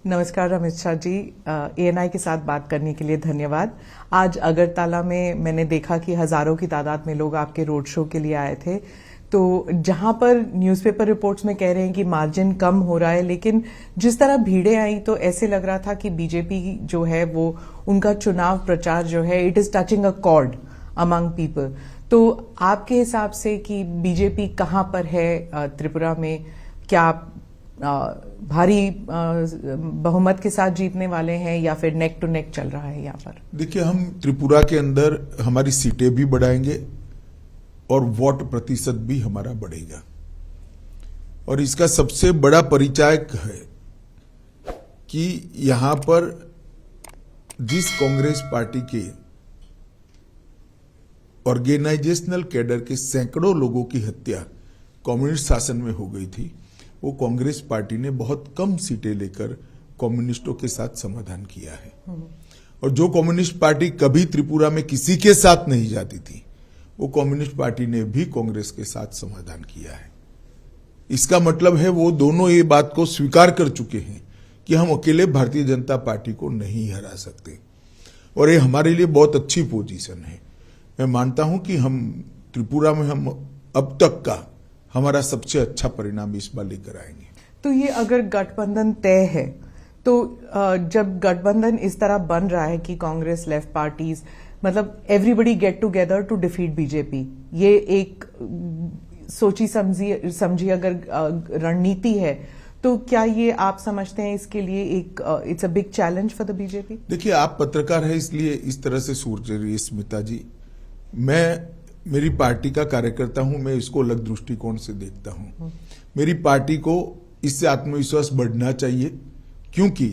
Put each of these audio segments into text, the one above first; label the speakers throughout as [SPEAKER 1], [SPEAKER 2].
[SPEAKER 1] नमस्कार अमित शाह जी, एएनआई के साथ बात करने के लिए धन्यवाद। आज अगरतला में मैंने देखा कि हजारों की तादाद में लोग आपके रोड शो के लिए आए थे। तो जहां पर न्यूज़पेपर रिपोर्ट्स में कह रहे हैं कि मार्जिन कम हो रहा है, लेकिन जिस तरह भीड़ें आई तो ऐसे लग रहा था कि बीजेपी जो है वो उनका चुनाव प्रचार जो है it is touching a cord among people. तो आपके हिसाब से कि बीजेपी कहां पर है त्रिपुरा में, क्या भारी बहुमत के साथ जीतने वाले हैं या फिर नेक टू नेक चल रहा है यहाँ पर?
[SPEAKER 2] देखिए, हम त्रिपुरा के अंदर हमारी सीटें भी बढ़ाएंगे और वोट प्रतिशत भी हमारा बढ़ेगा। और इसका सबसे बड़ा परिचायक है कि यहां पर जिस कांग्रेस पार्टी के ऑर्गेनाइजेशनल कैडर के सैकड़ों लोगों की हत्या कम्युनिस्ट शासन में हो गई थी, वो कांग्रेस पार्टी ने बहुत कम सीटें लेकर कम्युनिस्टों के साथ समाधान किया है। और जो कम्युनिस्ट पार्टी कभी त्रिपुरा में किसी के साथ नहीं जाती थी, वो कम्युनिस्ट पार्टी ने भी कांग्रेस के साथ समाधान किया है। इसका मतलब है वो दोनों ये बात को स्वीकार कर चुके हैं कि हम अकेले भारतीय जनता पार्टी को नहीं हरा सकते। और ये हमारे लिए बहुत अच्छी पोजीशन है। मैं मानता हूं कि हम त्रिपुरा में हम अब तक का हमारा सबसे अच्छा परिणाम इस बार लेकर आएंगे।
[SPEAKER 1] तो ये अगर गठबंधन तय है, तो जब गठबंधन इस तरह बन रहा है कि कांग्रेस, लेफ्ट पार्टीज, मतलब everybody get together to defeat BJP, ये एक सोची समझी अगर रणनीति है, तो क्या ये आप समझते हैं इसके लिए एक it's a big challenge for the BJP?
[SPEAKER 2] देखिए, आप पत्रकार हैं इसलिए इस तरह से सोच रही है स्मिता जी। मैं मेरी पार्टी का कार्यकर्ता हूं, मैं इसको अलग दृष्टिकोण से देखता हूं। मेरी पार्टी को इससे आत्मविश्वास बढ़ना चाहिए, क्योंकि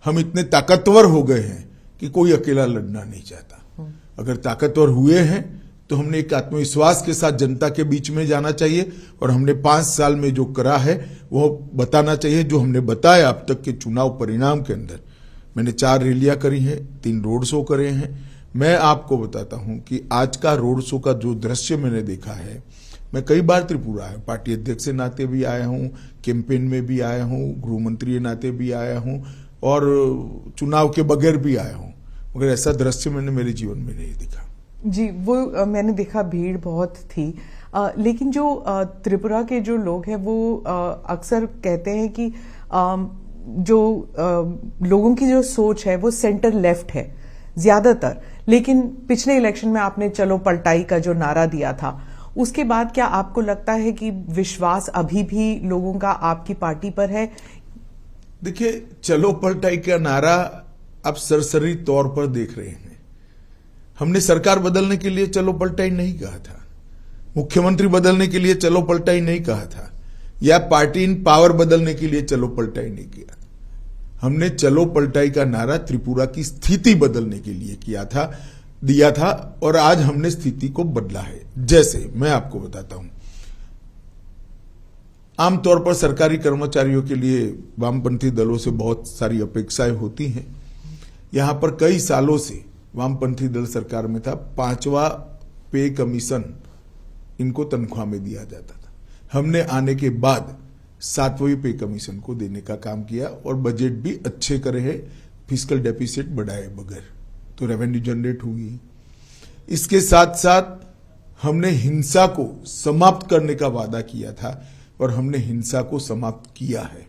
[SPEAKER 2] हम इतने ताकतवर हो गए हैं कि कोई अकेला लड़ना नहीं चाहता। अगर ताकतवर हुए हैं तो हमने एक आत्मविश्वास के साथ जनता के बीच में जाना चाहिए और हमने 5 साल में जो करा है वो बताना चाहिए। जो हमने बताया अब तक के चुनाव परिणाम के अंदर, मैंने 4 रैलियां करी हैं, 3 रोड शो करे हैं। मैं आपको बताता हूं कि आज का रोड शो का जो दृश्य मैंने देखा है, मैं कई बार त्रिपुरा आया, पार्टी अध्यक्ष के नाते भी आया हूं, कैंपेन में भी आया हूं, गृह मंत्री के नाते भी आया हूं और चुनाव के बगैर भी आया हूं, मगर ऐसा दृश्य मैंने मेरे जीवन में नहीं देखा।
[SPEAKER 1] जी, वो मैंने देखा, भीड़ बहुत थी। लेकिन जो त्रिपुरा के जो लोग हैं वो अक्सर कहते हैं कि जो लोगों की जो सोच है वो सेंटर लेफ्ट है ज्यादातर। लेकिन पिछले इलेक्शन में आपने चलो पलटाई का जो नारा दिया था, उसके बाद क्या आपको लगता है कि विश्वास अभी भी लोगों का आपकी पार्टी पर है?
[SPEAKER 2] देखिए, चलो पलटाई का नारा आप सरसरी तौर पर देख रहे हैं। हमने सरकार बदलने के लिए चलो पलटाई नहीं कहा था, मुख्यमंत्री बदलने के लिए चलो पलटाई नहीं कहा था, या पार्टी इन पावर बदलने के लिए चलो पलटाई नहीं किया। हमने चलो पलटाई का नारा त्रिपुरा की स्थिति बदलने के लिए दिया था और आज हमने स्थिति को बदला है। जैसे मैं आपको बताता हूं, आमतौर पर सरकारी कर्मचारियों के लिए वामपंथी दलों से बहुत सारी अपेक्षाएं होती हैं। यहां पर कई सालों से वामपंथी दल सरकार में था, 5वां पे कमीशन इनको तनख्वाह में दिया जाता था। हमने आने के बाद 7वें पे कमीशन को देने का काम किया और बजट भी अच्छे करे हैं, फिस्कल डेफिसिट बढ़ाए बगैर, तो रेवेन्यू जनरेट हुई। इसके साथ साथ हमने हिंसा को समाप्त करने का वादा किया था और हमने हिंसा को समाप्त किया है।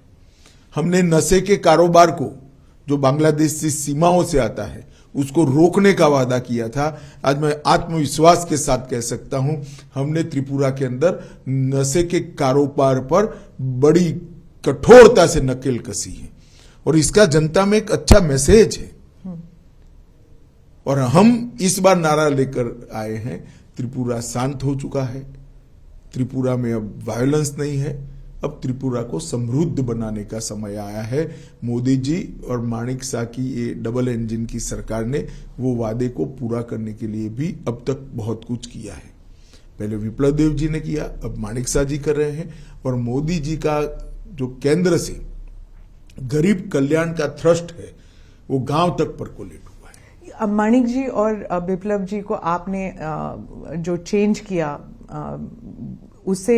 [SPEAKER 2] हमने नशे के कारोबार को, जो बांग्लादेश से सीमाओं से आता है, उसको रोकने का वादा किया था। आज मैं आत्मविश्वास के साथ कह सकता हूं, हमने त्रिपुरा के अंदर नशे के कारोबार पर बड़ी कठोरता से नकेल कसी है और इसका जनता में एक अच्छा मैसेज है। और हम इस बार नारा लेकर आए हैं, त्रिपुरा शांत हो चुका है, त्रिपुरा में अब वायलेंस नहीं है, अब त्रिपुरा को समृद्ध बनाने का समय आया है। मोदी जी और माणिक शाह की ये डबल इंजन की सरकार ने वो वादे को पूरा करने के लिए भी अब तक बहुत कुछ किया है। पहले विप्लव देव जी ने किया, अब माणिक शाह जी कर रहे हैं। और मोदी जी का जो केंद्र से गरीब कल्याण का थ्रस्ट है, वो गांव तक परकोलेट हुआ है।
[SPEAKER 1] माणिक जी और विप्लव जी को आपने जो चेंज किया, उससे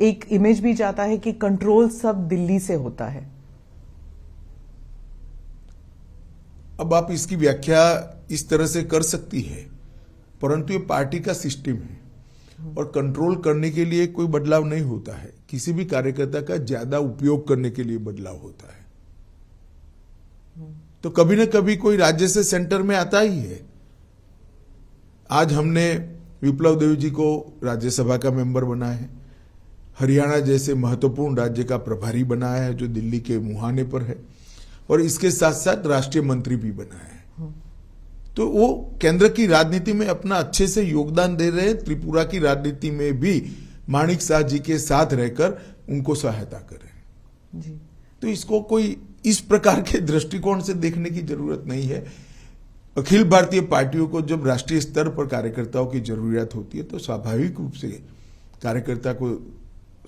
[SPEAKER 1] एक इमेज भी जाता है कि कंट्रोल सब दिल्ली से होता है।
[SPEAKER 2] अब आप इसकी व्याख्या इस तरह से कर सकती है, परंतु ये पार्टी का सिस्टम है और कंट्रोल करने के लिए कोई बदलाव नहीं होता है। किसी भी कार्यकर्ता का ज्यादा उपयोग करने के लिए बदलाव होता है। तो कभी न कभी कोई राज्य से सेंटर में आता ही है। आज हमने विप्लव देव जी को राज्यसभा का मेंबर बनाया है, हरियाणा जैसे महत्वपूर्ण राज्य का प्रभारी बनाया है जो दिल्ली के मुहाने पर है, और इसके साथ साथ राष्ट्रीय मंत्री भी बनाया है। तो वो केंद्र की राजनीति में अपना अच्छे से योगदान दे रहे हैं। त्रिपुरा की राजनीति में भी माणिक साह जी के साथ रहकर उनको सहायता कर रहे हैं जी। तो इसको कोई इस प्रकार के दृष्टिकोण से देखने की जरूरत नहीं है। अखिल भारतीय पार्टियों को जब राष्ट्रीय स्तर पर कार्यकर्ताओं की जरूरत होती है तो स्वाभाविक रूप से कार्यकर्ता को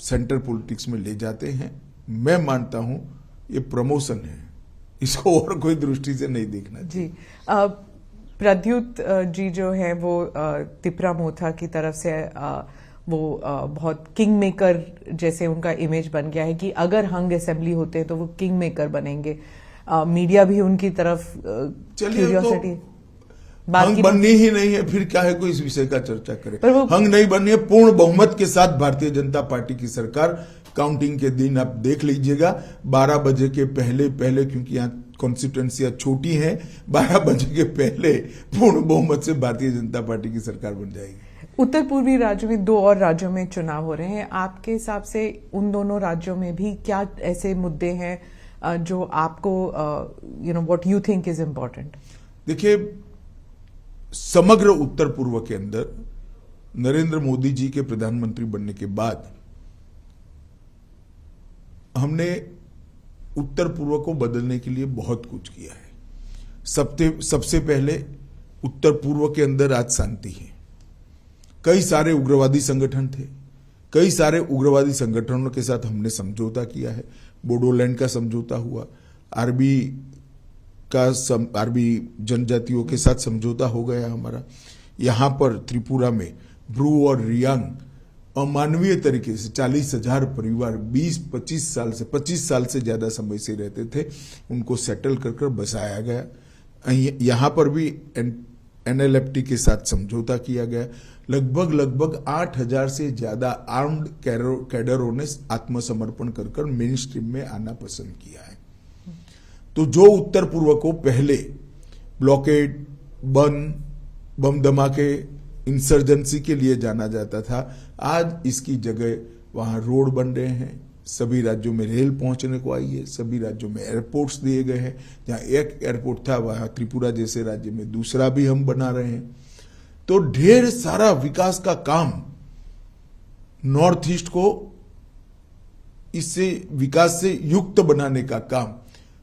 [SPEAKER 2] सेंटर पॉलिटिक्स में ले जाते हैं। मैं मानता हूं ये प्रमोशन है, इसको और कोई दृष्टि से नहीं देखना
[SPEAKER 1] जी। प्रद्युत जी जो है वो तिपरा मोथा की तरफ से वो बहुत किंग मेकर जैसे उनका इमेज बन गया है कि अगर हंग असेंबली होते हैं तो वो किंग मेकर बनेंगे। मीडिया भी उनकी तरफ क्यूरियोसिटी
[SPEAKER 2] हंग बननी ही नहीं है, फिर क्या है कोई इस विषय का चर्चा करे। हंग नहीं बननी है, पूर्ण बहुमत के साथ भारतीय जनता पार्टी की सरकार काउंटिंग के दिन आप देख लीजिएगा 12 बजे के पहले क्योंकि यहाँ कॉन्स्टिट्यूएंसियां छोटी हैं, 12 बजे के पहले पूर्ण बहुमत से भारतीय जनता पार्टी की सरकार बन जाएगी।
[SPEAKER 1] उत्तर पूर्वी राज्यों में 2 और राज्यों में चुनाव हो रहे हैं। आपके हिसाब से उन दोनों राज्यों में भी क्या ऐसे मुद्दे हैं जो आपको what you think is important?
[SPEAKER 2] देखिए, समग्र उत्तर पूर्व के अंदर नरेंद्र मोदी जी के प्रधानमंत्री बनने के बाद हमने उत्तर पूर्व को बदलने के लिए बहुत कुछ किया है। सबसे पहले उत्तर पूर्व के अंदर आज शांति है। कई सारे उग्रवादी संगठन थे, कई सारे उग्रवादी संगठनों के साथ हमने समझौता किया है। बोडोलैंड का समझौता हुआ, आरबी जनजातियों के साथ समझौता हो गया हमारा। यहां पर त्रिपुरा में ब्रू और रियांग अमानवीय तरीके से 40,000 परिवार 25 साल से ज्यादा समय से रहते थे, उनको सेटल कर बसाया गया। यहां पर भी NLFT के साथ समझौता किया गया। लगभग 8,000 से ज्यादा आर्म्ड कैडरों ने आत्मसमर्पण कर मेन स्ट्रीम में आना पसंद किया है। तो जो उत्तर पूर्व को पहले ब्लॉकेड, बम धमाके, इंसर्जेंसी के लिए जाना जाता था, आज इसकी जगह वहां रोड बन रहे हैं। सभी राज्यों में रेल पहुंचने को आई है, सभी राज्यों में एयरपोर्ट्स दिए गए हैं। जहां एक एयरपोर्ट था वहां त्रिपुरा जैसे राज्य में दूसरा भी हम बना रहे हैं। तो ढेर सारा विकास का काम नॉर्थ ईस्ट को इससे विकास से युक्त बनाने का काम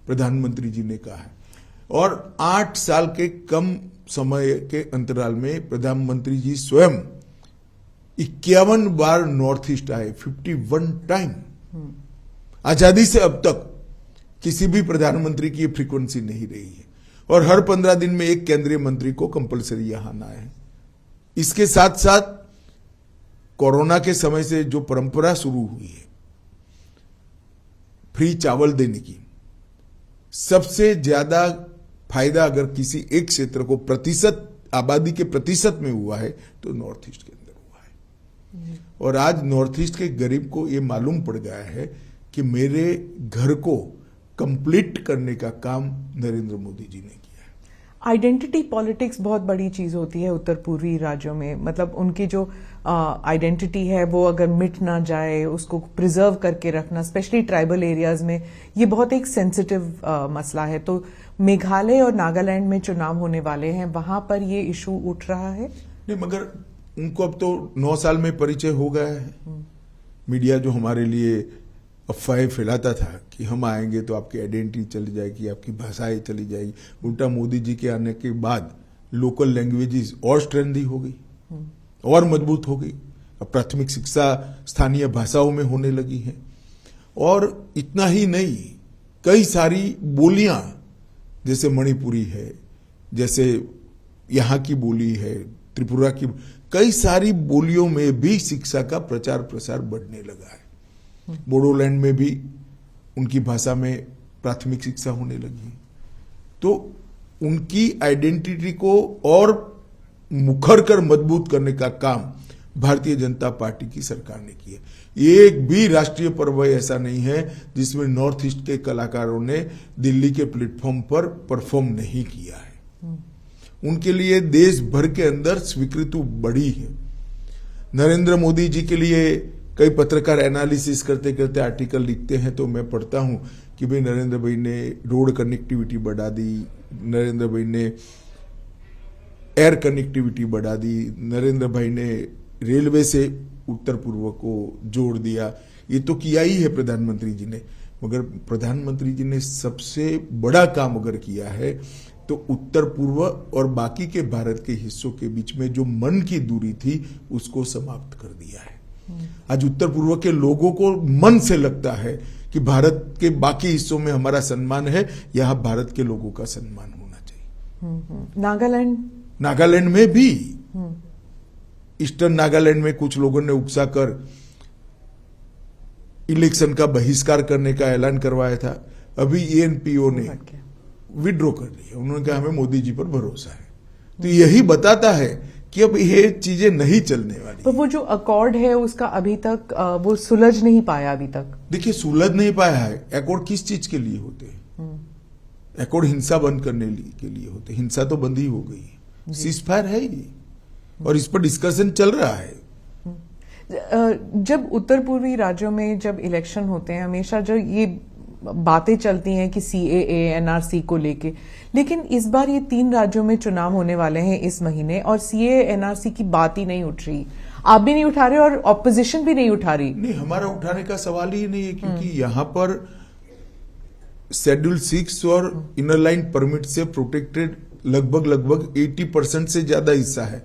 [SPEAKER 2] प्रधानमंत्री जी ने कहा है। और 8 साल के कम समय के अंतराल में प्रधानमंत्री जी स्वयं 51 बार नॉर्थ ईस्ट आए, 51 टाइम। आजादी से अब तक किसी भी प्रधानमंत्री की फ्रीक्वेंसी नहीं रही है, और हर 15 दिन में एक केंद्रीय मंत्री को कंपलसरी यहां आना है। इसके साथ साथ कोरोना के समय से जो परंपरा शुरू हुई है फ्री चावल देने की, सबसे ज्यादा फायदा अगर किसी एक क्षेत्र को प्रतिशत आबादी के प्रतिशत में हुआ है तो नॉर्थ ईस्ट के अंदर हुआ है। और आज नॉर्थ ईस्ट के गरीब को यह मालूम पड़ गया है कि मेरे घर को कंप्लीट करने का काम नरेंद्र मोदी जी ने किया है।
[SPEAKER 1] आइडेंटिटी पॉलिटिक्स बहुत बड़ी चीज होती है उत्तर पूर्वी राज्यों में। मतलब उनकी जो आइडेंटिटी है वो अगर मिट ना जाए, उसको प्रिजर्व करके रखना, स्पेशली ट्राइबल एरियाज में, ये बहुत एक सेंसिटिव मसला है। तो मेघालय और नागालैंड में चुनाव होने वाले हैं, वहां पर ये इशू उठ रहा है?
[SPEAKER 2] नहीं, मगर उनको अब तो 9 साल में परिचय हो गया है। मीडिया जो हमारे लिए अफवाहें फैलाता था कि हम आएंगे तो आपकी आइडेंटिटी चली जाएगी, आपकी भाषाएं चली जाएगी, उल्टा मोदी जी के आने के बाद लोकल लैंग्वेजेस और स्ट्रेंथी हो गई और मजबूत हो गई। अब प्राथमिक शिक्षा स्थानीय भाषाओं में होने लगी है। और इतना ही नहीं, कई सारी बोलियां, जैसे मणिपुरी है, जैसे यहाँ की बोली है, त्रिपुरा की, कई सारी बोलियों में भी शिक्षा का प्रचार प्रसार बढ़ने लगा है। बोडोलैंड में भी उनकी भाषा में प्राथमिक शिक्षा होने लगी है। तो उनकी आइडेंटिटी को और मुखर कर मजबूत करने का काम भारतीय जनता पार्टी की सरकार ने किया। एक भी राष्ट्रीय पर्व ऐसा नहीं है जिसमें नॉर्थ ईस्ट के कलाकारों ने दिल्ली के प्लेटफॉर्म पर परफॉर्म नहीं किया है। उनके लिए देश भर के अंदर स्वीकृति बढ़ी है। नरेंद्र मोदी जी के लिए कई पत्रकार एनालिसिस करते करते आर्टिकल लिखते हैं तो मैं पढ़ता हूं कि भाई नरेंद्र भाई ने रोड कनेक्टिविटी बढ़ा दी, नरेंद्र भाई ने एयर कनेक्टिविटी बढ़ा दी, नरेंद्र भाई ने रेलवे से उत्तर पूर्व को जोड़ दिया। ये तो किया ही है प्रधानमंत्री जी ने, मगर प्रधानमंत्री जी ने सबसे बड़ा काम अगर किया है तो उत्तर पूर्व और बाकी के भारत के हिस्सों के बीच में जो मन की दूरी थी उसको समाप्त कर दिया है। आज उत्तर पूर्व के लोगों को मन से लगता है कि भारत के बाकी हिस्सों में हमारा सम्मान है, यहां भारत के लोगों का सम्मान होना चाहिए। नागालैंड में भी ईस्टर्न नागालैंड में कुछ लोगों ने उकसाकर इलेक्शन का बहिष्कार करने का ऐलान करवाया था। अभी एएनपीओ ने विड्रॉ कर लिया। उन्होंने कहा हमें मोदी जी पर भरोसा है। तो यही बताता है कि अब ये चीजें नहीं चलने वाली।
[SPEAKER 1] तो वो जो अकॉर्ड है उसका अभी तक वो सुलझ नहीं पाया अभी तक। देखिए
[SPEAKER 2] सुलझ नहीं पाया है। अकॉर्ड किस चीज के लिए होते हैं? अकॉर्ड हिंसा बंद करने के लिए होते। हिंसा तो बंद ही हो गई है, सीज फायर है ही, और इस पर डिस्कशन चल रहा है।
[SPEAKER 1] जब उत्तर पूर्वी राज्यों में जब इलेक्शन होते हैं हमेशा जो ये बातें चलती हैं कि सीएए एनआरसी को लेके, लेकिन इस बार ये 3 राज्यों में चुनाव होने वाले हैं इस महीने और सीएए एनआरसी की बात ही नहीं उठ रही। आप भी नहीं उठा रहे और ऑपोजिशन भी नहीं उठा रही।
[SPEAKER 2] नहीं, हमारा उठाने का सवाल ही नहीं है, क्योंकि यहां पर शेड्यूल 6 और इनर लाइन परमिट से प्रोटेक्टेड लगभग 80% से ज्यादा हिस्सा है,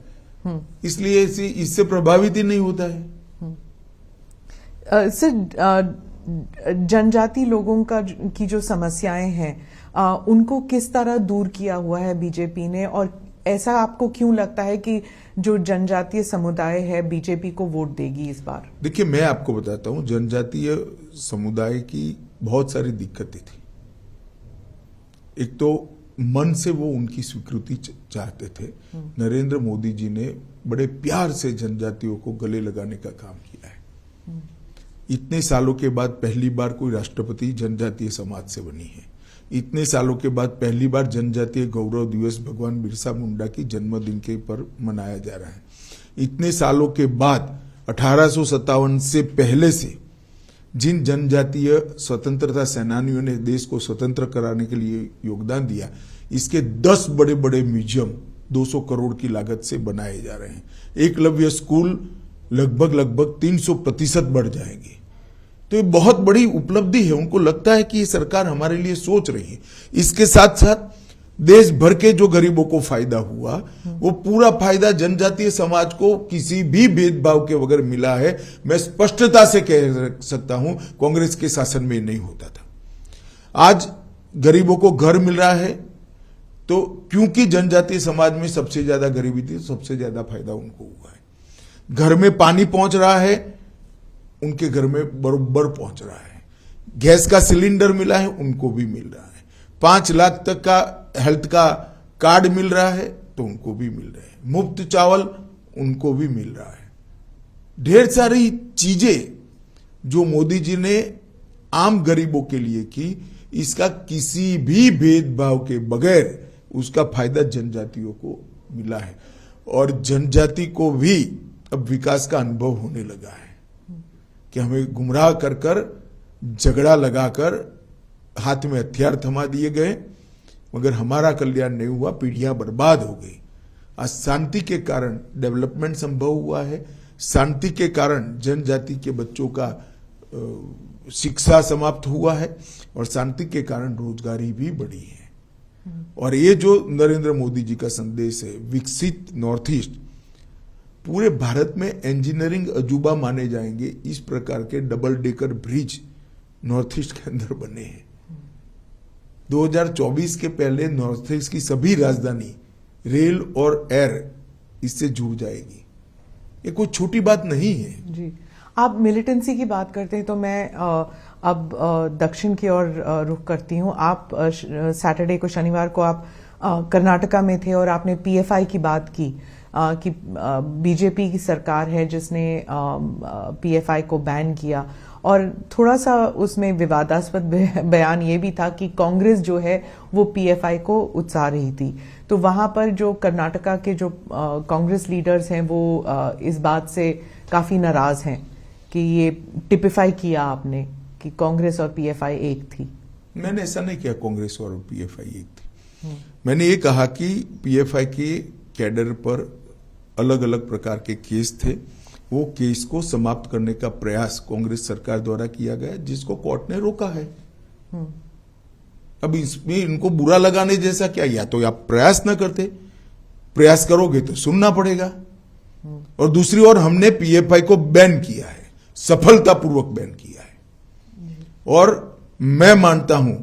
[SPEAKER 2] इसलिए इससे प्रभावित ही नहीं होता है।
[SPEAKER 1] सर, जनजाति लोगों की जो समस्याएं हैं उनको किस तरह दूर किया हुआ है बीजेपी ने, और ऐसा आपको क्यों लगता है कि जो जनजातीय समुदाय है बीजेपी को वोट देगी इस बार?
[SPEAKER 2] देखिए, मैं आपको बताता हूं, जनजातीय समुदाय की बहुत सारी दिक्कतें थी। एक तो मन से वो उनकी स्वीकृति चाहते थे। नरेंद्र मोदी जी ने बड़े प्यार से जनजातियों को गले लगाने का काम किया है। इतने सालों के बाद पहली बार कोई राष्ट्रपति जनजातीय समाज से बनी है। इतने सालों के बाद पहली बार जनजातीय गौरव दिवस भगवान बिरसा मुंडा की जन्मदिन के पर मनाया जा रहा है। इतने सालों के बाद 1857 से पहले से जिन जनजातीय स्वतंत्रता सेनानियों ने देश को स्वतंत्र कराने के लिए योगदान दिया, इसके 10 बड़े बड़े म्यूजियम 200 करोड़ की लागत से बनाए जा रहे हैं। एकलव्य स्कूल लगभग 300% बढ़ जाएंगे। तो ये बहुत बड़ी उपलब्धि है। उनको लगता है कि ये सरकार हमारे लिए सोच रही है। इसके साथ साथ देश भर के जो गरीबों को फायदा हुआ, वो पूरा फायदा जनजातीय समाज को किसी भी भेदभाव के बगैर मिला है। मैं स्पष्टता से कह सकता हूं, कांग्रेस के शासन में नहीं होता था। आज गरीबों को घर मिल रहा है, तो क्योंकि जनजातीय समाज में सबसे ज्यादा गरीबी थी, सबसे ज्यादा फायदा उनको हुआ है। घर में पानी पहुंच रहा है, उनके घर में बरोबर पहुंच रहा है। गैस का सिलेंडर मिला है, उनको भी मिल रहा है। 5 लाख तक का हेल्थ का कार्ड मिल रहा है, तो उनको भी मिल रहा है। मुफ्त चावल उनको भी मिल रहा है। ढेर सारी चीजें जो मोदी जी ने आम गरीबों के लिए की, इसका किसी भी भेदभाव के बगैर उसका फायदा जनजातियों को मिला है। और जनजाति को भी अब विकास का अनुभव होने लगा है कि हमें गुमराह कर कर, झगड़ा लगाकर हाथ में हथियार थमा दिए गए, मगर हमारा कल्याण नहीं हुआ, पीढ़ियां बर्बाद हो गई। आज शांति के कारण डेवलपमेंट संभव हुआ है। शांति के कारण जनजाति के बच्चों का शिक्षा समाप्त हुआ है, और शांति के कारण रोजगारी भी बढ़ी है। और ये जो नरेंद्र मोदी जी का संदेश है, विकसित नॉर्थ ईस्ट, पूरे भारत में इंजीनियरिंग अजूबा माने जाएंगे। इस प्रकार के double decker bridge north east के अंदर बने हैं। 2024 के पहले नॉर्थ ईस्ट की सभी राजधानी रेल और एयर इससे जुड़ जाएगी। ये कोई छोटी बात नहीं है
[SPEAKER 1] जी। आप मिलिटेंसी की बात करते हैं तो मैं अब दक्षिण की ओर रुख करती हूँ। आप सैटरडे को, शनिवार को आप कर्नाटका में थे और आपने पीएफआई की बात की कि बीजेपी की सरकार है जिसने पीएफआई को बैन किया, और थोड़ा सा उसमें विवादास्पद बयान ये भी था कि कांग्रेस जो है वो पीएफआई को उकसा रही थी। तो वहां पर जो कर्नाटका के जो कांग्रेस लीडर्स हैं वो इस बात से काफी नाराज हैं कि ये टिपिफाई किया आपने कि कांग्रेस और पीएफआई एक थी।
[SPEAKER 2] मैंने ऐसा नहीं किया कांग्रेस और पीएफआई एक थी। मैंने ये कहा कि पीएफआई के कैडर पर अलग अलग प्रकार के केस थे, वो केस को समाप्त करने का प्रयास कांग्रेस सरकार द्वारा किया गया जिसको कोर्ट ने रोका है। अब इसमें इनको बुरा लगाने जैसा क्या, या तो आप प्रयास न करते, प्रयास करोगे तो सुनना पड़ेगा। और दूसरी ओर हमने पीएफआई को बैन किया है, सफलतापूर्वक बैन किया है। और मैं मानता हूं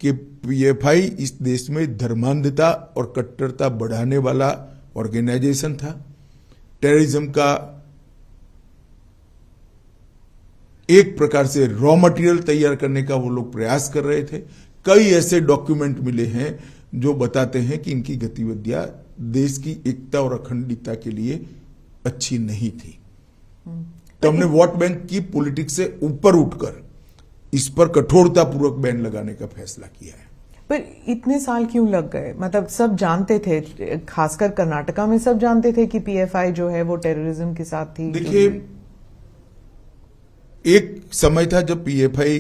[SPEAKER 2] कि पीएफआई इस देश में धर्मांधता और कट्टरता बढ़ाने वाला ऑर्गेनाइजेशन था। टेररिज्म का एक प्रकार से रॉ मटेरियल तैयार करने का वो लोग प्रयास कर रहे थे। कई ऐसे डॉक्यूमेंट मिले हैं जो बताते हैं कि इनकी गतिविधियां देश की एकता और अखंडता के लिए अच्छी नहीं थी। तो हमने वोट बैंक की पॉलिटिक्स से ऊपर उठकर इस पर कठोरतापूर्वक बैन लगाने का फैसला किया है।
[SPEAKER 1] पर इतने साल क्यों लग गए? मतलब सब जानते थे, खासकर कर्नाटका में सब जानते थे कि पीएफआई जो है वो टेररिज्म के साथ थी।
[SPEAKER 2] देखिए, एक समय था जब पीएफआई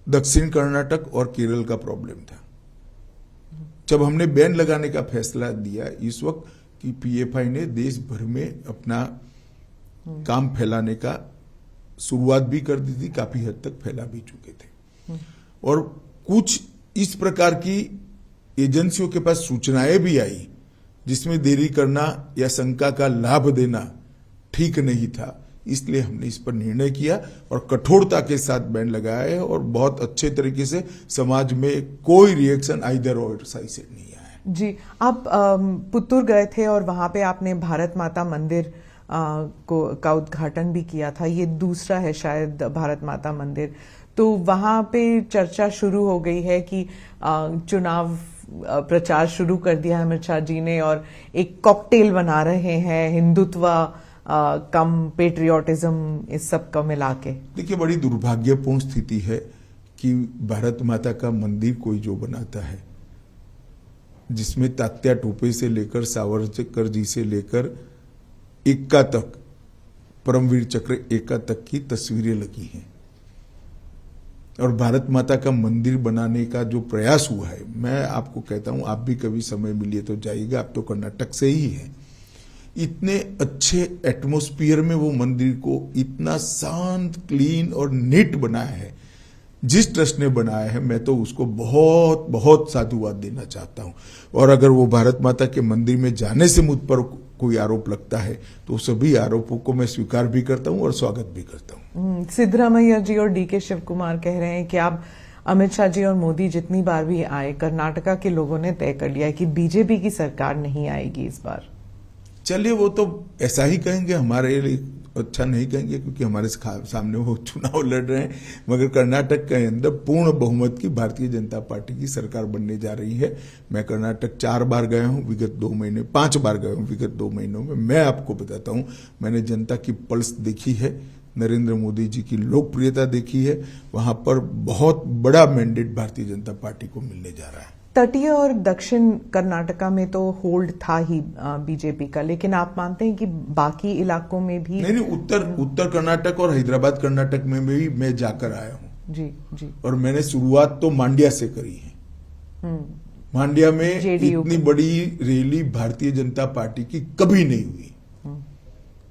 [SPEAKER 2] दक्षिण कर्नाटक और केरल का प्रॉब्लम था। जब हमने बैन लगाने का फैसला दिया इस वक्त कि पीएफआई ने देश भर में अपना काम फैलाने का शुरुआत भी कर दी थी, काफी हद तक फैला भी चुके थे। और कुछ इस प्रकार की एजेंसियों के पास सूचनाएं भी आई जिसमें देरी करना या शंका का लाभ देना ठीक नहीं था। इसलिए हमने इस पर निर्णय किया और कठोरता के साथ बैन लगाया है, और बहुत अच्छे तरीके से समाज में कोई रिएक्शन आइदर और साइड से नहीं आया है।
[SPEAKER 1] जी, आप पुत्तूर गए थे और वहां पे आपने भारत माता मंदिर का उद्घाटन भी किया था। ये दूसरा है शायद भारत माता मंदिर। तो वहां पे चर्चा शुरू हो गई है कि चुनाव प्रचार शुरू कर दिया है अमित शाह जी ने और एक कॉकटेल बना रहे हैं, हिंदुत्व कम पेट्रियोटिज्म, इस सब का मिला के।
[SPEAKER 2] देखिए, बड़ी दुर्भाग्यपूर्ण स्थिति है कि भारत माता का मंदिर कोई जो बनाता है जिसमें तात्या टोपे से लेकर सावरकर जी से लेकर एक्का तक, परमवीर चक्र एक्का तक की तस्वीरें लगी हैं, और भारत माता का मंदिर बनाने का जो प्रयास हुआ है, मैं आपको कहता हूं, आप भी कभी समय मिलिए तो जाइएगा, आप तो कर्नाटक से ही हैं। इतने अच्छे एटमॉस्फेयर में वो मंदिर को इतना शांत, क्लीन और नीट बनाया है जिस ट्रस्ट ने बनाया है, मैं तो उसको बहुत बहुत साधुवाद देना चाहता हूं। और अगर वो भारत माता के मंदिर में जाने से मुझ पर कोई आरोप लगता है तो सभी आरोपों को मैं स्वीकार भी करता हूं और स्वागत भी करता हूं।
[SPEAKER 1] सिद्धरामैया जी और डीके शिव कुमार कह रहे हैं कि आप अमित शाह जी और मोदी जितनी बार भी आए, कर्नाटका के लोगों ने तय कर लिया है कि बीजेपी की सरकार नहीं आएगी इस बार।
[SPEAKER 2] चलिए, वो तो ऐसा ही कहेंगे, हमारे लिए अच्छा नहीं कहेंगे क्योंकि हमारे सामने वो चुनाव लड़ रहे हैं। मगर कर्नाटक के अंदर पूर्ण बहुमत की भारतीय जनता पार्टी की सरकार बनने जा रही है। मैं कर्नाटक 4 बार गया हूं विगत 2 महीने, 5 बार गया हूं विगत 2 महीनों में। मैं आपको बताता हूं, मैंने जनता की पल्स देखी है, नरेंद्र मोदी जी की लोकप्रियता देखी है। वहां पर बहुत बड़ा मैंडेट भारतीय जनता पार्टी को मिलने जा रहा है।
[SPEAKER 1] तटीय और दक्षिण कर्नाटका में तो होल्ड था ही बीजेपी का, लेकिन आप मानते हैं कि बाकी इलाकों में भी?
[SPEAKER 2] नहीं, उत्तर कर्नाटक और हैदराबाद कर्नाटक में भी मैं जाकर आया हूं।
[SPEAKER 1] जी जी।
[SPEAKER 2] और मैंने शुरुआत तो मांड्या से करी है। मांड्या में इतनी बड़ी रैली भारतीय जनता पार्टी की कभी नहीं हुई।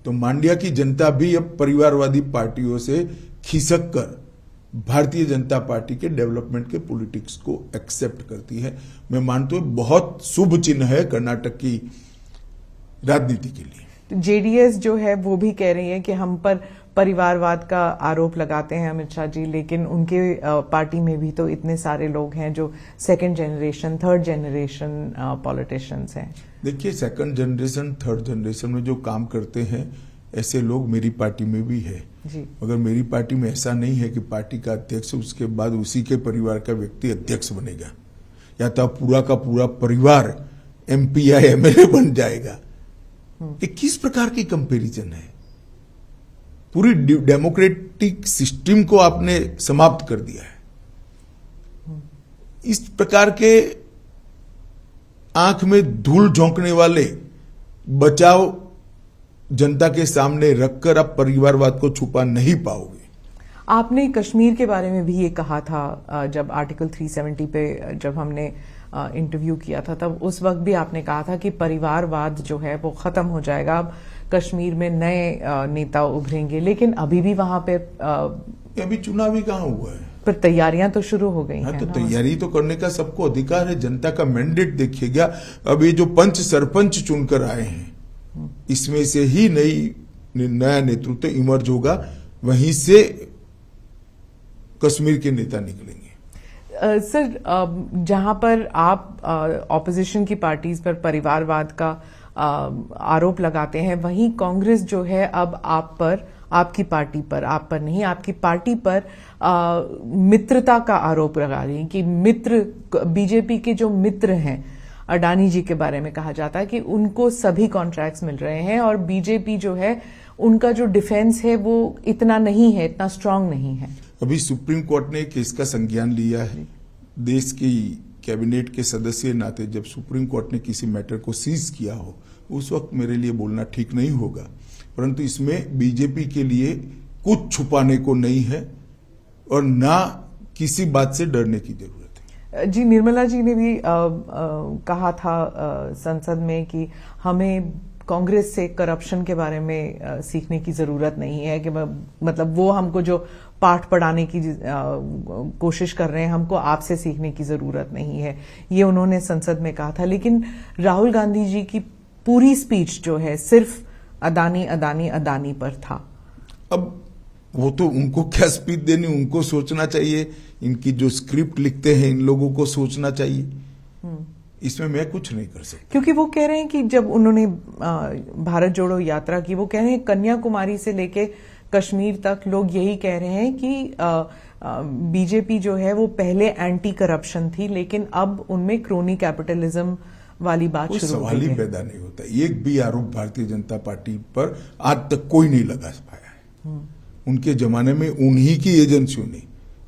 [SPEAKER 2] तो मांड्या की जनता भी अब परिवारवादी पार्टियों से खिसक कर भारतीय जनता पार्टी के डेवलपमेंट के पॉलिटिक्स को एक्सेप्ट करती है। मैं मानता हूं बहुत शुभ चिन्ह है कर्नाटक की राजनीति के लिए।
[SPEAKER 1] जेडीएस जो है वो भी कह रही है कि हम पर परिवारवाद का आरोप लगाते हैं अमित शाह जी, लेकिन उनके पार्टी में भी तो इतने सारे लोग हैं जो second generation, third generation politicians हैं।
[SPEAKER 2] देखिए, सेकंड जनरेशन, थर्ड जनरेशन में जो काम करते हैं ऐसे लोग मेरी पार्टी में भी है
[SPEAKER 1] जी।
[SPEAKER 2] मगर मेरी पार्टी में ऐसा नहीं है कि पार्टी का अध्यक्ष उसके बाद उसी के परिवार का व्यक्ति अध्यक्ष बनेगा या तो पूरा का पूरा परिवार एमपी या एमएलए बन जाएगा। ये किस प्रकार की कंपैरिजन है? पूरी डेमोक्रेटिक सिस्टम को आपने समाप्त कर दिया है। इस प्रकार के आंख में धूल झोंकने वाले बचाव जनता के सामने रखकर आप परिवारवाद को छुपा नहीं पाओगे।
[SPEAKER 1] आपने कश्मीर के बारे में भी ये कहा था जब आर्टिकल 370 पे जब हमने इंटरव्यू किया था, तब उस वक्त भी आपने कहा था कि परिवारवाद जो है वो खत्म हो जाएगा, अब कश्मीर में नए नेता उभरेंगे। लेकिन अभी भी वहां पे
[SPEAKER 2] अभी चुनाव ही कहां हुआ है,
[SPEAKER 1] पर तैयारियां तो शुरू हो गई हैं।
[SPEAKER 2] तो तैयारी तो करने का सबको अधिकार है। जनता का मैंडेट देखिएगा। अब ये जो पंच सरपंच चुनकर आए हैं, इसमें से ही नया नेतृत्व इमर्ज होगा, वहीं से कश्मीर के नेता निकलेंगे।
[SPEAKER 1] सर, जहां पर आप ऑपोजिशन की पार्टीज पर परिवारवाद का आरोप लगाते हैं, वहीं कांग्रेस जो है अब आप पर, आपकी पार्टी पर, आप पर नहीं, आपकी पार्टी पर मित्रता का आरोप लगा रही है कि मित्र, बीजेपी के जो मित्र हैं, अडानी जी के बारे में कहा जाता है कि उनको सभी कॉन्ट्रैक्ट्स मिल रहे हैं और बीजेपी जो है उनका जो डिफेंस है वो इतना नहीं है, इतना स्ट्रांग नहीं है।
[SPEAKER 2] अभी सुप्रीम कोर्ट ने केस का संज्ञान लिया है। देश की कैबिनेट के सदस्य नाते जब सुप्रीम कोर्ट ने किसी मैटर को सीज किया हो, उस वक्त मेरे लिए बोलना ठीक नहीं होगा, परंतु इसमें बीजेपी के लिए कुछ छुपाने को नहीं है और ना किसी बात से डरने की जरूरत है।
[SPEAKER 1] जी, निर्मला जी ने भी कहा था संसद में कि हमें कांग्रेस से करप्शन के बारे में सीखने की जरूरत नहीं है, कि मतलब वो हमको जो पाठ पढ़ाने की कोशिश कर रहे हैं, हमको आपसे सीखने की जरूरत नहीं है, ये उन्होंने संसद में कहा था। लेकिन राहुल गांधी जी की पूरी स्पीच जो है सिर्फ अदानी अदानी अदानी पर था।
[SPEAKER 2] अब वो तो उनको क्या स्पीच देनी, उनको सोचना चाहिए। इनकी जो स्क्रिप्ट लिखते हैं इन लोगों को सोचना चाहिए, इसमें मैं कुछ नहीं कर सकता।
[SPEAKER 1] क्योंकि वो कह रहे हैं कि जब उन्होंने भारत जोड़ो यात्रा की, वो कह रहे हैं कन्याकुमारी से लेके कश्मीर तक लोग यही कह रहे हैं कि बीजेपी जो है वो पहले एंटी करप्शन थी, लेकिन अब उनमें क्रोनी कैपिटलिज्म वाली बात शुरू हो गई है।
[SPEAKER 2] सवाल ही पैदा नहीं होता। एक भी आरोप भारतीय जनता पार्टी पर आज तक कोई नहीं लगा पाया है। उनके जमाने में उन्हीं की एजेंसियों ने,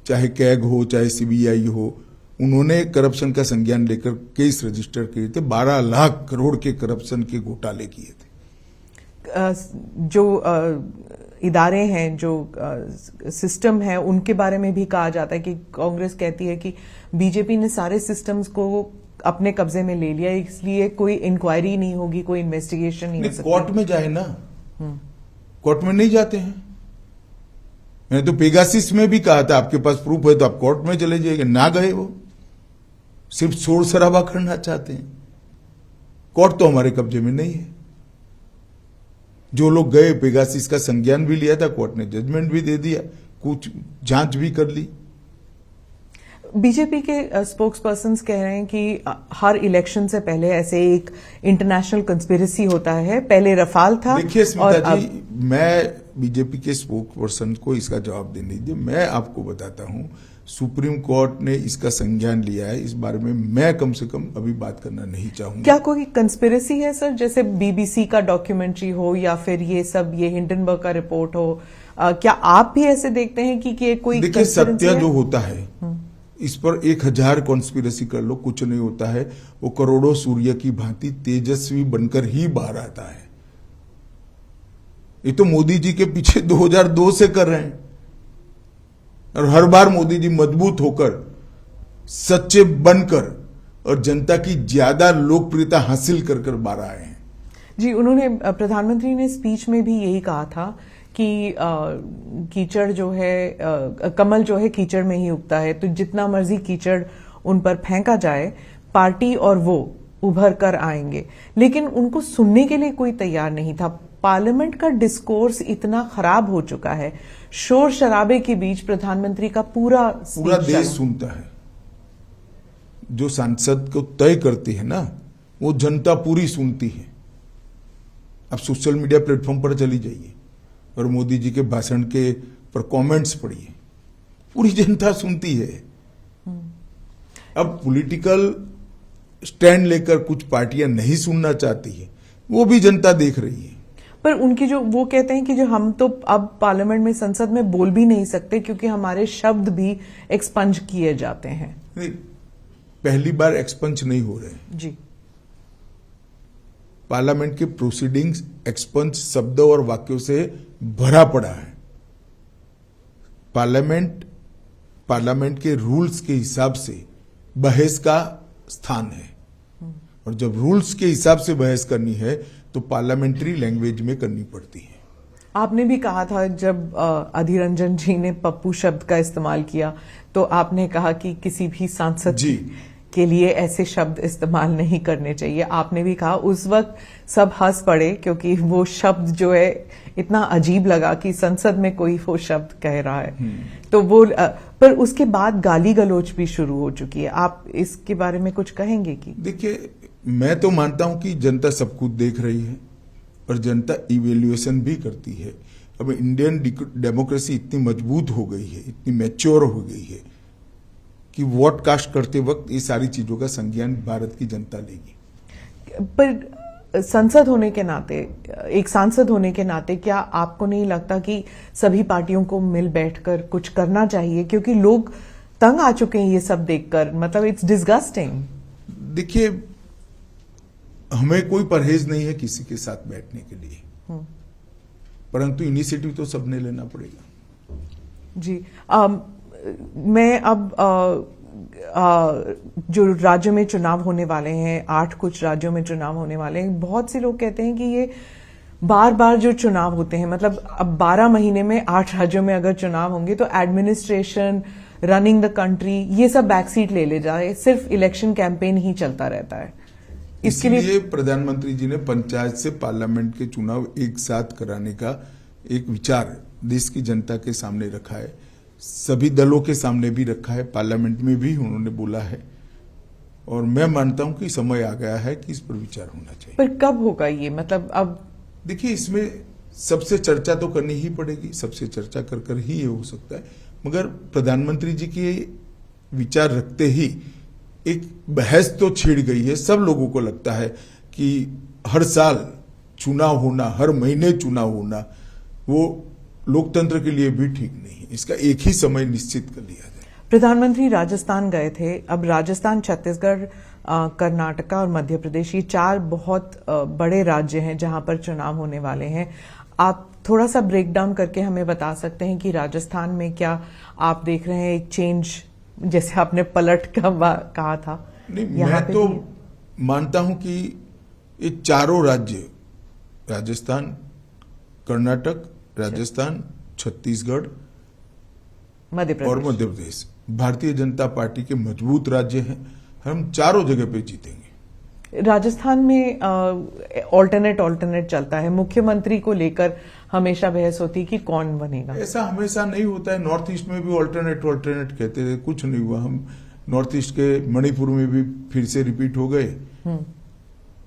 [SPEAKER 2] चाहे कैग हो चाहे सीबीआई हो, उन्होंने करप्शन का संज्ञान लेकर केस रजिस्टर किए थे। 12 लाख करोड़ के करप्शन के घोटाले किए थे।
[SPEAKER 1] जो इदारे हैं, जो सिस्टम है, उनके बारे में भी कहा जाता है कि कांग्रेस कहती है कि बीजेपी ने सारे सिस्टम्स को अपने कब्जे में ले लिया, इसलिए कोई इंक्वायरी नहीं होगी, कोई इन्वेस्टिगेशन नहीं हो सकती।
[SPEAKER 2] कोर्ट में जाए ना, कोर्ट में नहीं जाते हैं। मैंने तो पेगासिस में भी कहा था आपके पास प्रूफ है तो आप कोर्ट में चले जाइए, ना गए। वो सिर्फ शोर शराबा करना चाहते हैं। कोर्ट तो हमारे कब्जे में नहीं है। जो लोग गए, पेगासिस का संज्ञान भी लिया था, कोर्ट ने जजमेंट भी दे दिया, कुछ जांच भी कर ली।
[SPEAKER 1] बीजेपी के स्पोक्स पर्सन कह रहे हैं कि हर इलेक्शन से पहले ऐसे एक इंटरनेशनल कंस्पिरेसी होता है, पहले रफाल था।
[SPEAKER 2] देखिए स्मिता जी, मैं बीजेपी के स्पोक्स पर्सन को इसका जवाब देने दीजिए। मैं आपको बताता हूं, सुप्रीम कोर्ट ने इसका संज्ञान लिया है। इस बारे में मैं कम से कम अभी बात करना नहीं चाहूंगा।
[SPEAKER 1] क्या कोई कंस्पिरेसी है सर, जैसे बीबीसी का डॉक्यूमेंट्री हो या फिर ये हिंडनबर्ग का रिपोर्ट हो, क्या आप भी ऐसे देखते हैं कि कोई?
[SPEAKER 2] देखिए, सत्य जो होता है इस पर 1000 कॉन्स्पिरेसी कर लो, कुछ नहीं होता है। वो करोड़ों सूर्य की भांति तेजस्वी बनकर ही बाहर आता है। ये तो मोदी जी के पीछे 2002 से कर रहे हैं और हर बार मोदी जी मजबूत होकर, सच्चे बनकर और जनता की ज्यादा लोकप्रियता हासिल कर कर बाहर आए हैं।
[SPEAKER 1] जी, उन्होंने, प्रधानमंत्री ने स्पीच में भी यही कहा था कि कीचड़ जो है, कमल जो है कीचड़ में ही उगता है, तो जितना मर्जी कीचड़ उन पर फेंका जाए, पार्टी और वो उभर कर आएंगे। लेकिन उनको सुनने के लिए कोई तैयार नहीं था। पार्लियामेंट का डिस्कोर्स इतना खराब हो चुका है, शोर शराबे के बीच प्रधानमंत्री का पूरा
[SPEAKER 2] देश सुनता है। जो सांसद को तय करती है ना, वो जनता पूरी सुनती है। अब सोशल मीडिया प्लेटफॉर्म पर चली जाइए और मोदी जी के भाषण के पर कमेंट्स पढ़िए, पूरी जनता सुनती है। अब पॉलिटिकल स्टैंड लेकर कुछ पार्टियां नहीं सुनना चाहती है, वो भी जनता देख रही है।
[SPEAKER 1] पर उनकी जो वो कहते हैं कि जो हम तो अब पार्लियामेंट में, संसद में बोल भी नहीं सकते क्योंकि हमारे शब्द भी एक्सपंज किए जाते हैं।
[SPEAKER 2] नहीं, पहली बार एक्सपंज नहीं हो रहे
[SPEAKER 1] जी।
[SPEAKER 2] पार्लियामेंट के प्रोसीडिंग्स एक्सपंज शब्दों और वाक्यों से भरा पड़ा है। पार्लियामेंट के रूल्स के हिसाब से बहस का स्थान है, और जब रूल्स के हिसाब से बहस करनी है तो पार्लियामेंट्री लैंग्वेज में करनी पड़ती है।
[SPEAKER 1] आपने भी कहा था जब अधीर रंजन जी ने पप्पू शब्द का इस्तेमाल किया तो आपने कहा कि किसी भी सांसद
[SPEAKER 2] जी
[SPEAKER 1] के लिए ऐसे शब्द इस्तेमाल नहीं करने चाहिए। आपने भी कहा, उस वक्त सब हंस पड़े क्योंकि वो शब्द जो है इतना अजीब लगा कि संसद में कोई वो शब्द कह रहा है। तो वो पर उसके बाद गाली गलौज भी शुरू हो चुकी है। आप इसके बारे में कुछ कहेंगे? कि
[SPEAKER 2] देखिए, मैं तो मानता हूं कि जनता सब कुछ देख रही है और जनता इवेल्युएशन भी करती है। अब इंडियन डेमोक्रेसी इतनी मजबूत हो गई है, इतनी मैच्योर हो गई है कि वोट कास्ट करते वक्त ये सारी चीजों का संज्ञान भारत की जनता लेगी।
[SPEAKER 1] पर संसद होने के नाते, एक सांसद होने के नाते, क्या आपको नहीं लगता कि सभी पार्टियों को मिल बैठकर कुछ करना चाहिए? क्योंकि लोग तंग आ चुके हैं ये सब देखकर, मतलब इट्स डिस्गस्टिंग।
[SPEAKER 2] देखिए, हमें कोई परहेज नहीं है किसी के साथ बैठने के लिए, परंतु इनिशिएटिव तो सबने लेना पड़ेगा।
[SPEAKER 1] जी। मैं अब जो राज्यों में चुनाव होने वाले हैं, 8 कुछ राज्यों में चुनाव होने वाले हैं, बहुत से लोग कहते हैं कि ये बार बार जो चुनाव होते हैं, मतलब अब 12 महीने में 8 राज्यों में अगर चुनाव होंगे तो एडमिनिस्ट्रेशन, रनिंग द कंट्री, ये सब बैकसीट ले जाए, सिर्फ इलेक्शन कैंपेन ही चलता रहता है।
[SPEAKER 2] इसके लिए प्रधानमंत्री जी ने पंचायत से पार्लियामेंट के चुनाव एक साथ कराने का एक विचार देश की जनता के सामने रखा है, सभी दलों के सामने भी रखा है, पार्लियामेंट में भी उन्होंने बोला है, और मैं मानता हूं कि समय आ गया है कि इस पर विचार होना चाहिए।
[SPEAKER 1] पर कब होगा ये? मतलब अब
[SPEAKER 2] देखिए, इसमें सबसे चर्चा तो करनी ही पड़ेगी, सबसे चर्चा कर ही ये हो सकता है, मगर प्रधानमंत्री जी के विचार रखते ही एक बहस तो छिड़ गई है। सब लोगों को लगता है कि हर साल चुनाव होना, हर महीने चुनाव होना, वो लोकतंत्र के लिए भी ठीक नहीं है। इसका एक ही समय निश्चित कर लिया जाए।
[SPEAKER 1] प्रधानमंत्री राजस्थान गए थे। अब राजस्थान, छत्तीसगढ़, कर्नाटका और मध्य प्रदेश, ये 4 बहुत बड़े राज्य हैं जहां पर चुनाव होने वाले हैं। आप थोड़ा सा ब्रेक डाउन करके हमें बता सकते हैं कि राजस्थान में क्या आप देख रहे हैं एक चेंज, जैसे आपने पलट का कहा था?
[SPEAKER 2] नहीं, मैं तो मानता हूं कि ये चारों राज्य, राजस्थान, कर्नाटक, राजस्थान, छत्तीसगढ़ और मध्य प्रदेश भारतीय जनता पार्टी के मजबूत राज्य हैं। हम चारों जगह पे जीतेंगे।
[SPEAKER 1] राजस्थान में ऑल्टरनेट चलता है, मुख्यमंत्री को लेकर हमेशा बहस होती है कि कौन बनेगा।
[SPEAKER 2] ऐसा हमेशा नहीं होता है। नॉर्थ ईस्ट में भी ऑल्टरनेट कहते थे, कुछ नहीं हुआ। हम नॉर्थ ईस्ट के मणिपुर में भी फिर से रिपीट हो गए,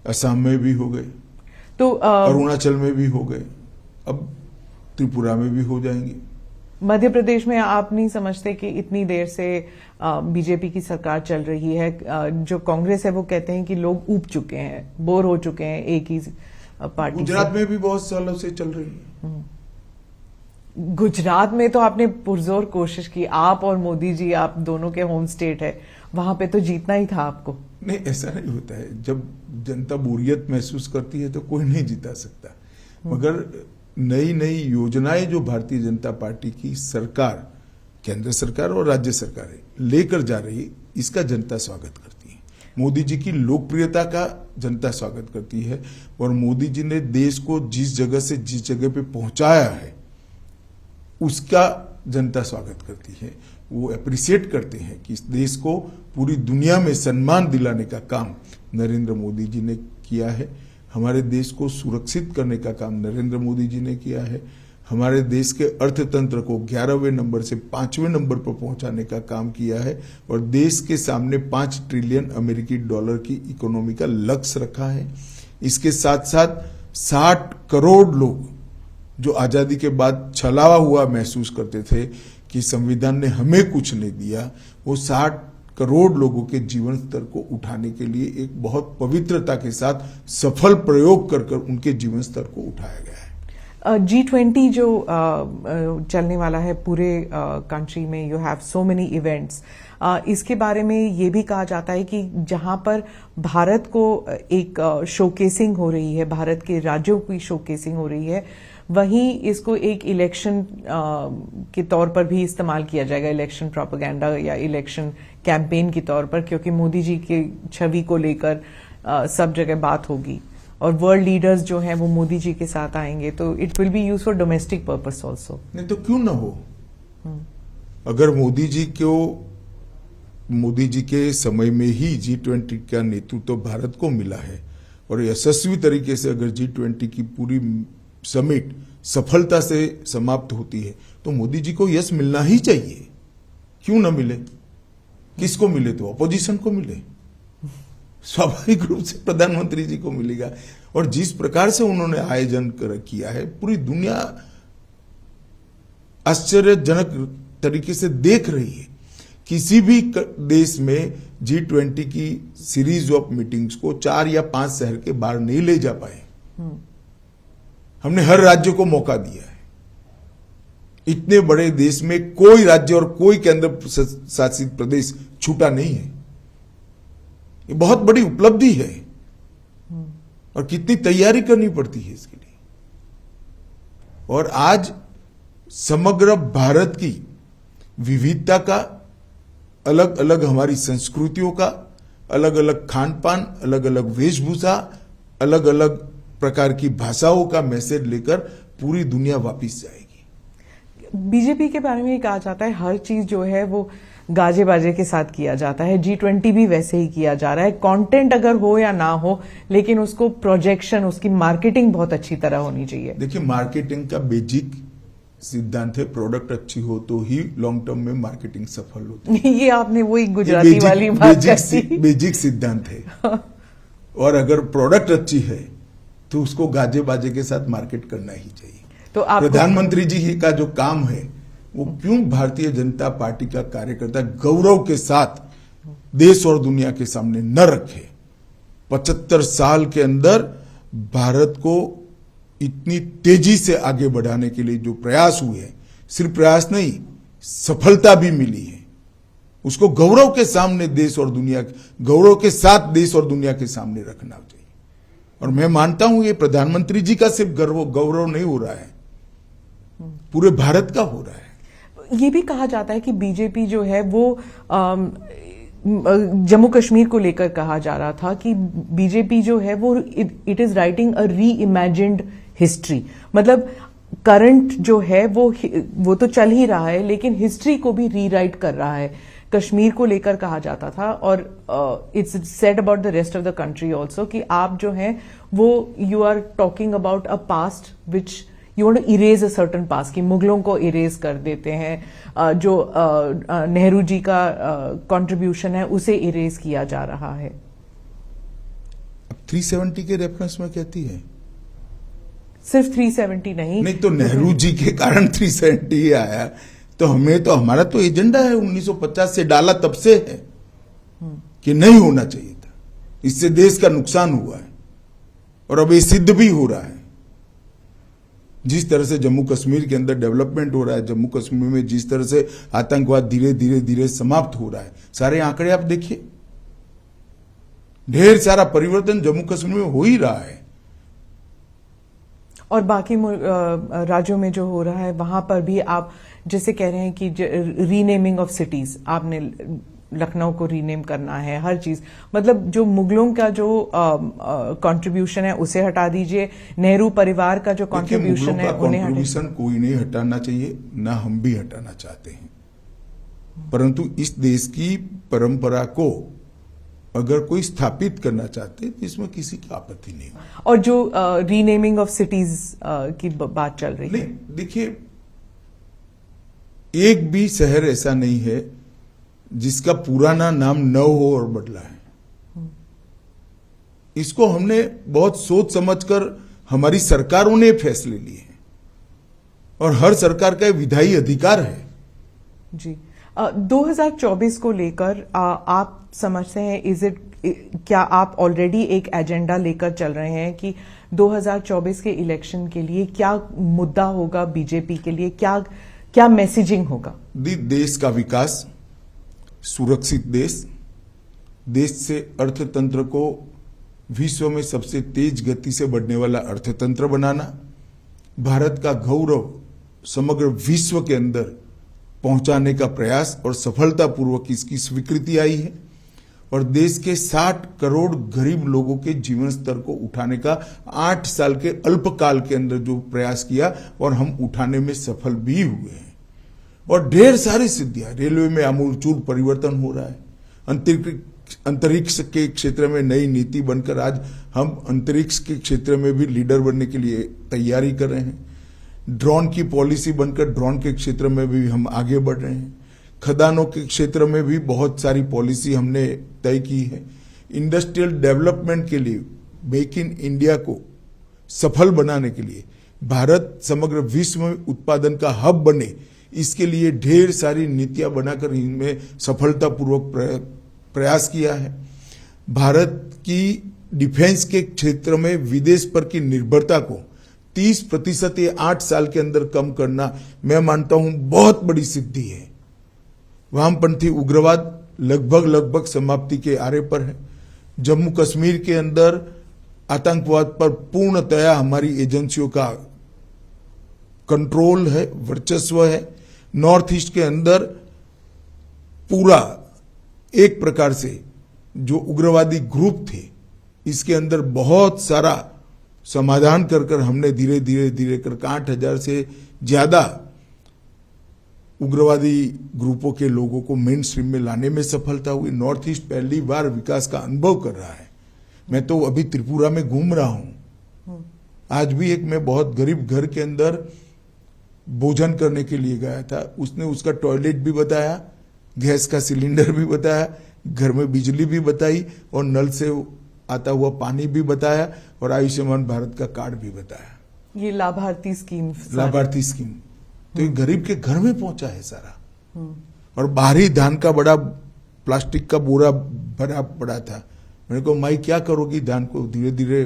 [SPEAKER 2] असम में भी हो गए, तो अरुणाचल में भी हो गए, अब त्रिपुरा में भी हो जाएंगे।
[SPEAKER 1] मध्य प्रदेश में आप नहीं समझते कि इतनी देर से बीजेपी की सरकार चल रही है, जो कांग्रेस है वो कहते हैं कि लोग ऊब चुके हैं, बोर हो चुके हैं एक ही पार्टी।
[SPEAKER 2] गुजरात में भी बहुत सालों से चल रही है।
[SPEAKER 1] गुजरात में तो आपने पुरजोर कोशिश की, आप और मोदी जी, आप दोनों के होम स्टेट है, वहां पे तो जीतना ही था आपको।
[SPEAKER 2] नहीं, ऐसा नहीं होता है। जब जनता बोरियत महसूस करती है तो कोई नहीं जीता सकता, मगर नई नई योजनाएं जो भारतीय जनता पार्टी की सरकार, केंद्र सरकार और राज्य सरकारें लेकर जा रही है, इसका जनता स्वागत करती है। मोदी जी की लोकप्रियता का जनता स्वागत करती है, और मोदी जी ने देश को जिस जगह से जिस जगह पे पहुंचाया है उसका जनता स्वागत करती है। वो अप्रिशिएट करते हैं कि इस देश को पूरी दुनिया में सम्मान दिलाने का काम नरेंद्र मोदी जी ने किया है। हमारे देश को सुरक्षित करने का काम नरेंद्र मोदी जी ने किया है। हमारे देश के अर्थतंत्र को 11वें नंबर से 5वें नंबर पर पहुंचाने का काम किया है, और देश के सामने 5 ट्रिलियन अमेरिकी डॉलर की इकोनॉमी का लक्ष्य रखा है। इसके साथ साथ 60 करोड़ लोग जो आजादी के बाद छलावा हुआ महसूस करते थे कि संविधान ने हमें कुछ नहीं दिया, वो 60 करोड़ लोगों के जीवन स्तर को उठाने के लिए एक बहुत पवित्रता के साथ सफल प्रयोग कर उनके जीवन स्तर को उठाया गया है।
[SPEAKER 1] G20 जो चलने वाला है पूरे कंट्री में, you have so many events, इसके बारे में ये भी कहा जाता है कि जहां पर भारत को एक शोकेसिंग हो रही है, भारत के राज्यों की शोकेसिंग हो रही है, वहीं इसको एक इलेक्शन के तौर पर भी इस्तेमाल किया जाएगा, इलेक्शन प्रोपेगेंडा या इलेक्शन कैंपेन के तौर पर, क्योंकि मोदी जी की छवि को लेकर सब जगह बात होगी और वर्ल्ड लीडर्स जो हैं वो मोदी जी के साथ आएंगे, तो it will be use for domestic purpose also.
[SPEAKER 2] नहीं तो क्यों ना हो। अगर मोदी जी के समय में ही G20 का नेतृत्व भारत को मिला है और यशस्वी तरीके से अगर G20 की पूरी समिट सफलता से समाप्त होती है तो मोदी जी को यश मिलना ही चाहिए। क्यों ना मिले? किसको मिले? तो अपोजिशन को मिले, स्वाभाविक रूप से प्रधानमंत्री जी को मिलेगा। और जिस प्रकार से उन्होंने आयोजन किया है, पूरी दुनिया आश्चर्यजनक तरीके से देख रही है। किसी भी देश में G20 की सीरीज ऑफ मीटिंग्स को 4 या 5 शहर के बाहर नहीं ले जा पाए। हमने हर राज्य को मौका दिया है। इतने बड़े देश में कोई राज्य और कोई केंद्र शासित प्रदेश छूटा नहीं है। ये बहुत बड़ी उपलब्धि है और कितनी तैयारी करनी पड़ती है इसके लिए। और आज समग्र भारत की विविधता का, अलग अलग हमारी संस्कृतियों का, अलग अलग खान पान, अलग अलग वेशभूषा, अलग अलग प्रकार की भाषाओं का मैसेज लेकर पूरी दुनिया वापिस जाएगी।
[SPEAKER 1] बीजेपी के बारे में ये कहा जाता है हर चीज जो है वो गाजे बाजे के साथ किया जाता है। G20 भी वैसे ही किया जा रहा है। कंटेंट अगर हो या ना हो, लेकिन उसको प्रोजेक्शन, उसकी मार्केटिंग बहुत अच्छी तरह होनी चाहिए।
[SPEAKER 2] देखिए, मार्केटिंग का बेसिक सिद्धांत है, प्रोडक्ट अच्छी हो तो ही लॉन्ग टर्म में मार्केटिंग सफल होती है।
[SPEAKER 1] ये आपने वही गुजराती वाली बात कही।
[SPEAKER 2] बेसिक सिद्धांत है। और अगर प्रोडक्ट अच्छी है तो उसको गाजे बाजे के साथ मार्केट करना ही चाहिए। तो प्रधानमंत्री जी का जो काम है वो क्यों भारतीय जनता पार्टी का कार्यकर्ता गौरव के साथ देश और दुनिया के सामने न रखे। 75 साल के अंदर भारत को इतनी तेजी से आगे बढ़ाने के लिए जो प्रयास हुए हैं, सिर्फ प्रयास नहीं, सफलता भी मिली है, उसको गौरव के सामने देश और दुनिया, गौरव के साथ देश और दुनिया के सामने रखना चाहिए। और मैं मानता हूं ये प्रधानमंत्री जी का सिर्फ गौरव नहीं हो रहा है, पूरे भारत का हो रहा है।
[SPEAKER 1] ये भी कहा जाता है कि बीजेपी जो है वो जम्मू कश्मीर को लेकर कहा जा रहा था कि बीजेपी जो है वो इट इज राइटिंग अ री इमेजिन्ड हिस्ट्री। मतलब करंट जो है वो तो चल ही रहा है, लेकिन हिस्ट्री को भी रीराइट कर रहा है। कश्मीर को लेकर कहा जाता था और it's said about the rest of the country also कि आप जो हैं वो you are talking about a past which you want to erase a certain past, कि मुगलों को इरेज कर देते हैं, जो नेहरू जी का कंट्रीब्यूशन है उसे इरेज किया जा रहा है।
[SPEAKER 2] अब 370 के रेफरेंस में कहती है,
[SPEAKER 1] सिर्फ 370 नहीं
[SPEAKER 2] तो नेहरू जी के कारण 370 ही आया। तो हमारा तो एजेंडा है 1950 से डाला तब से है कि नहीं होना चाहिए था, इससे देश का नुकसान हुआ है और अब ये सिद्ध भी हो रहा है। जिस तरह से जम्मू कश्मीर के अंदर डेवलपमेंट हो रहा है, जम्मू कश्मीर में जिस तरह से आतंकवाद धीरे धीरे समाप्त हो रहा है, सारे आंकड़े आप देखिए, ढेर सारा परिवर्तन जम्मू कश्मीर में हो ही रहा है।
[SPEAKER 1] और बाकी राज्यों में जो हो रहा है वहां पर भी आप जैसे कह रहे हैं कि रीनेमिंग ऑफ सिटीज, आपने लखनऊ को रीनेम करना है, हर चीज, मतलब जो मुगलों का जो कंट्रीब्यूशन है उसे हटा दीजिए, नेहरू परिवार का जो कंट्रीब्यूशन है उन्हें
[SPEAKER 2] कंट्रीब्यूशन कोई नहीं हटाना चाहिए, ना हम भी हटाना चाहते हैं, परंतु इस देश की परंपरा को अगर कोई स्थापित करना चाहते हैं तो इसमें किसी की आपत्ति नहीं।
[SPEAKER 1] और जो रीनेमिंग ऑफ सिटीज की बात चल रही है,
[SPEAKER 2] देखिए, एक भी शहर ऐसा नहीं है जिसका पुराना नाम न हो और बदला है। इसको हमने बहुत सोच समझकर हमारी सरकारों ने फैसले लिए हैं और हर सरकार का विधायी अधिकार है।
[SPEAKER 1] जी, 2024 को लेकर आप समझते हैं क्या आप ऑलरेडी एक एजेंडा लेकर चल रहे हैं कि 2024 के इलेक्शन के लिए क्या मुद्दा होगा बीजेपी के लिए, क्या मैसेजिंग होगा?
[SPEAKER 2] देश का विकास, सुरक्षित देश से अर्थतंत्र को विश्व में सबसे तेज गति से बढ़ने वाला अर्थतंत्र बनाना, भारत का गौरव समग्र विश्व के अंदर पहुंचाने का प्रयास और सफलतापूर्वक इसकी स्वीकृति आई है, और देश के 60 करोड़ गरीब लोगों के जीवन स्तर को उठाने का 8 साल के अल्पकाल के अंदर जो प्रयास किया और हम उठाने में सफल भी हुए हैं। और ढेर सारी सिद्धियां, रेलवे में आमूलचूल परिवर्तन हो रहा है, अंतरिक्ष के क्षेत्र में नई नीति बनकर आज हम अंतरिक्ष के क्षेत्र में भी लीडर बनने के लिए तैयारी कर रहे हैं, ड्रोन की पॉलिसी बनकर ड्रोन के क्षेत्र में भी हम आगे बढ़ रहे हैं, खदानों के क्षेत्र में भी बहुत सारी पॉलिसी हमने तय की है, इंडस्ट्रियल डेवलपमेंट के लिए मेक इन इंडिया को सफल बनाने के लिए, भारत समग्र विश्व में उत्पादन का हब बने, इसके लिए ढेर सारी नीतियां बनाकर इनमें सफलतापूर्वक प्रयास किया है। भारत की डिफेंस के क्षेत्र में विदेश पर की निर्भरता को 30% ये 8 साल के अंदर कम करना मैं मानता हूं बहुत बड़ी सिद्धि है। वामपंथी उग्रवाद लगभग समाप्ति के आरे पर है। जम्मू कश्मीर के अंदर आतंकवाद पर पूर्णतया हमारी एजेंसियों का कंट्रोल है, वर्चस्व है। नॉर्थ ईस्ट के अंदर पूरा एक प्रकार से जो उग्रवादी ग्रुप थे, इसके अंदर बहुत सारा समाधान कर हमने धीरे धीरे कर 8,000 से ज्यादा उग्रवादी ग्रुपों के लोगों को मेन स्ट्रीम में लाने में सफलता हुई। नॉर्थ ईस्ट पहली बार विकास का अनुभव कर रहा है। मैं तो अभी त्रिपुरा में घूम रहा हूं। आज भी एक मैं बहुत गरीब घर के अंदर भोजन करने के लिए गया था, उसने उसका टॉयलेट भी बताया, गैस का सिलेंडर भी बताया, घर में बिजली भी बताई और नल से आता हुआ पानी भी बताया और आयुष्मान भारत का कार्ड भी बताया।
[SPEAKER 1] ये लाभार्थी स्कीम
[SPEAKER 2] तो ये गरीब के घर में पहुंचा है सारा। और बाहरी धान का बड़ा प्लास्टिक का बोरा भरा पड़ा था। मैंने कहा माई क्या करोगी, धान को धीरे धीरे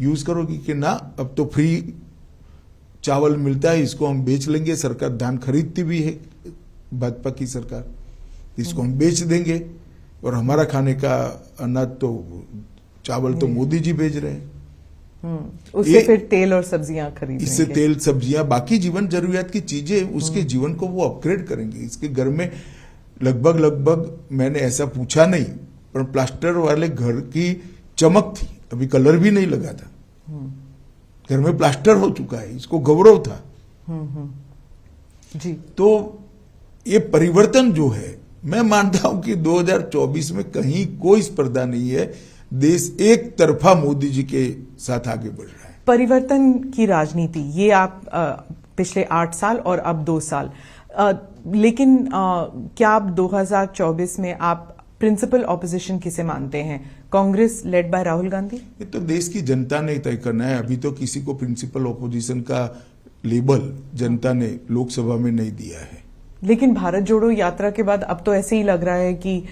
[SPEAKER 2] यूज करोगी कि ना, अब तो फ्री चावल मिलता है, इसको हम बेच लेंगे। सरकार धान खरीदती भी है, भाजपा की सरकार, इसको हम बेच देंगे और हमारा खाने का अनाज तो चावल तो मोदी जी भेज रहे हैं।
[SPEAKER 1] उससे फिर तेल और सब्जियां खरीदेंगे।
[SPEAKER 2] इससे तेल, सब्जियां, बाकी जीवन जरूरियात की चीजें उसके जीवन को वो अपग्रेड करेंगे। इसके घर में लगभग मैंने ऐसा पूछा नहीं, पर प्लास्टर वाले घर की चमक थी, अभी कलर भी नहीं लगा था, घर में प्लास्टर हो चुका है, इसको गौरव था।
[SPEAKER 1] जी।
[SPEAKER 2] तो ये परिवर्तन जो है, मैं मानता हूं कि 2024 में कहीं कोई स्पर्धा नहीं है। देश एक तरफा मोदी जी के साथ आगे बढ़ रहा है।
[SPEAKER 1] परिवर्तन की राजनीति, ये आप पिछले 8 साल और अब 2 साल, लेकिन क्या आप 2024 में आप प्रिंसिपल ऑपोजिशन किसे मानते हैं? Congress led by Rahul Gandhi?
[SPEAKER 2] ये तो देश की जनता ने तय करना है। अभी तो किसी को प्रिंसिपल ऑपोजिशन का लेबल जनता ने लोकसभा में नहीं दिया है।
[SPEAKER 1] लेकिन भारत जोड़ो यात्रा के बाद अब तो ऐसे ही लग रहा है कि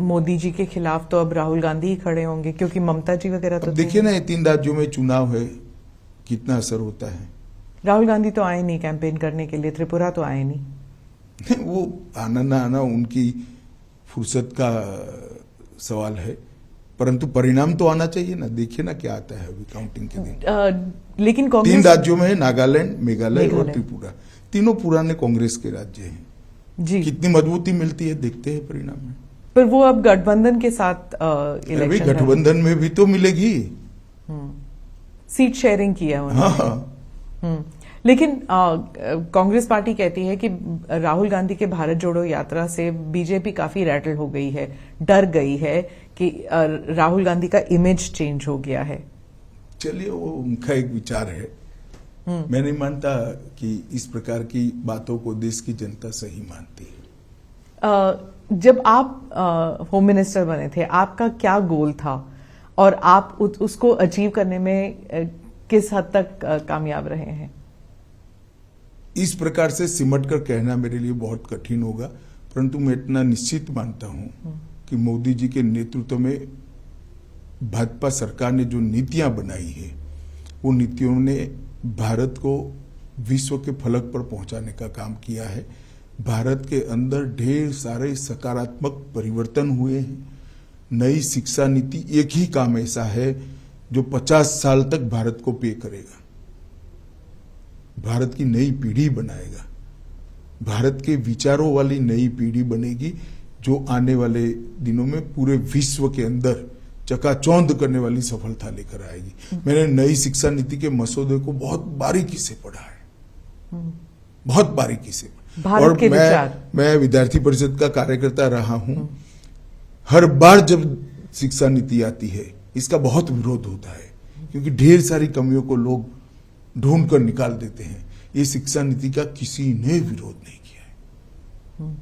[SPEAKER 1] मोदी जी के खिलाफ तो अब राहुल गांधी ही खड़े होंगे, क्योंकि ममता जी वगैरह तो
[SPEAKER 2] देखिए ना, ये 3 राज्यों में चुनाव है, कितना असर होता है।
[SPEAKER 1] राहुल गांधी तो आए नहीं कैंपेन करने के लिए, त्रिपुरा तो आए नहीं।
[SPEAKER 2] वो आना ना आना उनकी फुर्सत का सवाल है, परंतु परिणाम तो आना चाहिए ना। देखिए ना क्या आता है अभी काउंटिंग के दिन।
[SPEAKER 1] लेकिन कांग्रेस
[SPEAKER 2] 3 राज्यों में है, नागालैंड, मेघालय और त्रिपुरा, तीनों पुराने कांग्रेस के राज्य हैं
[SPEAKER 1] जी।
[SPEAKER 2] कितनी मजबूती मिलती है देखते हैं परिणाम में।
[SPEAKER 1] पर वो अब गठबंधन के साथ इलेक्शन,
[SPEAKER 2] गठबंधन में भी तो मिलेगी,
[SPEAKER 1] सीट शेयरिंग किया उन्होंने।
[SPEAKER 2] हाँ।
[SPEAKER 1] लेकिन कांग्रेस पार्टी कहती है कि राहुल गांधी के भारत जोड़ो यात्रा से बीजेपी काफी रैटल हो गई है, डर गई है कि राहुल गांधी का इमेज चेंज हो गया है।
[SPEAKER 2] चलिए, वो उनका एक विचार है। मैं नहीं मानता कि इस प्रकार की बातों को देश की जनता सही मानती है।
[SPEAKER 1] जब आप होम मिनिस्टर बने थे, आपका क्या गोल था और आप उसको अचीव करने में किस हद तक कामयाब रहे हैं?
[SPEAKER 2] इस प्रकार से सिमट कर कहना मेरे लिए बहुत कठिन होगा। परंतु मैं इतना निश्चित मानता हूं कि मोदी जी के नेतृत्व में भाजपा सरकार ने जो नीतियां बनाई है, वो नीतियों ने भारत को विश्व के फलक पर पहुंचाने का काम किया है। भारत के अंदर ढेर सारे सकारात्मक परिवर्तन हुए हैं। नई शिक्षा नीति एक ही काम ऐसा है जो 50 साल तक भारत को पे करेगा, भारत की नई पीढ़ी बनाएगा, भारत के विचारों वाली नई पीढ़ी बनेगी जो आने वाले दिनों में पूरे विश्व के अंदर चकाचौंध करने वाली सफलता लेकर आएगी। मैंने नई शिक्षा नीति के मसौदे को बहुत बारीकी से पढ़ा है, बहुत बारीकी से।
[SPEAKER 1] भारत के
[SPEAKER 2] मैं विद्यार्थी परिषद का कार्यकर्ता रहा हूं। हर बार जब शिक्षा नीति आती है इसका बहुत विरोध होता है, क्योंकि ढेर सारी कमियों को लोग ढूंढ कर निकाल देते हैं। ये शिक्षा नीति का किसी ने विरोध नहीं किया है।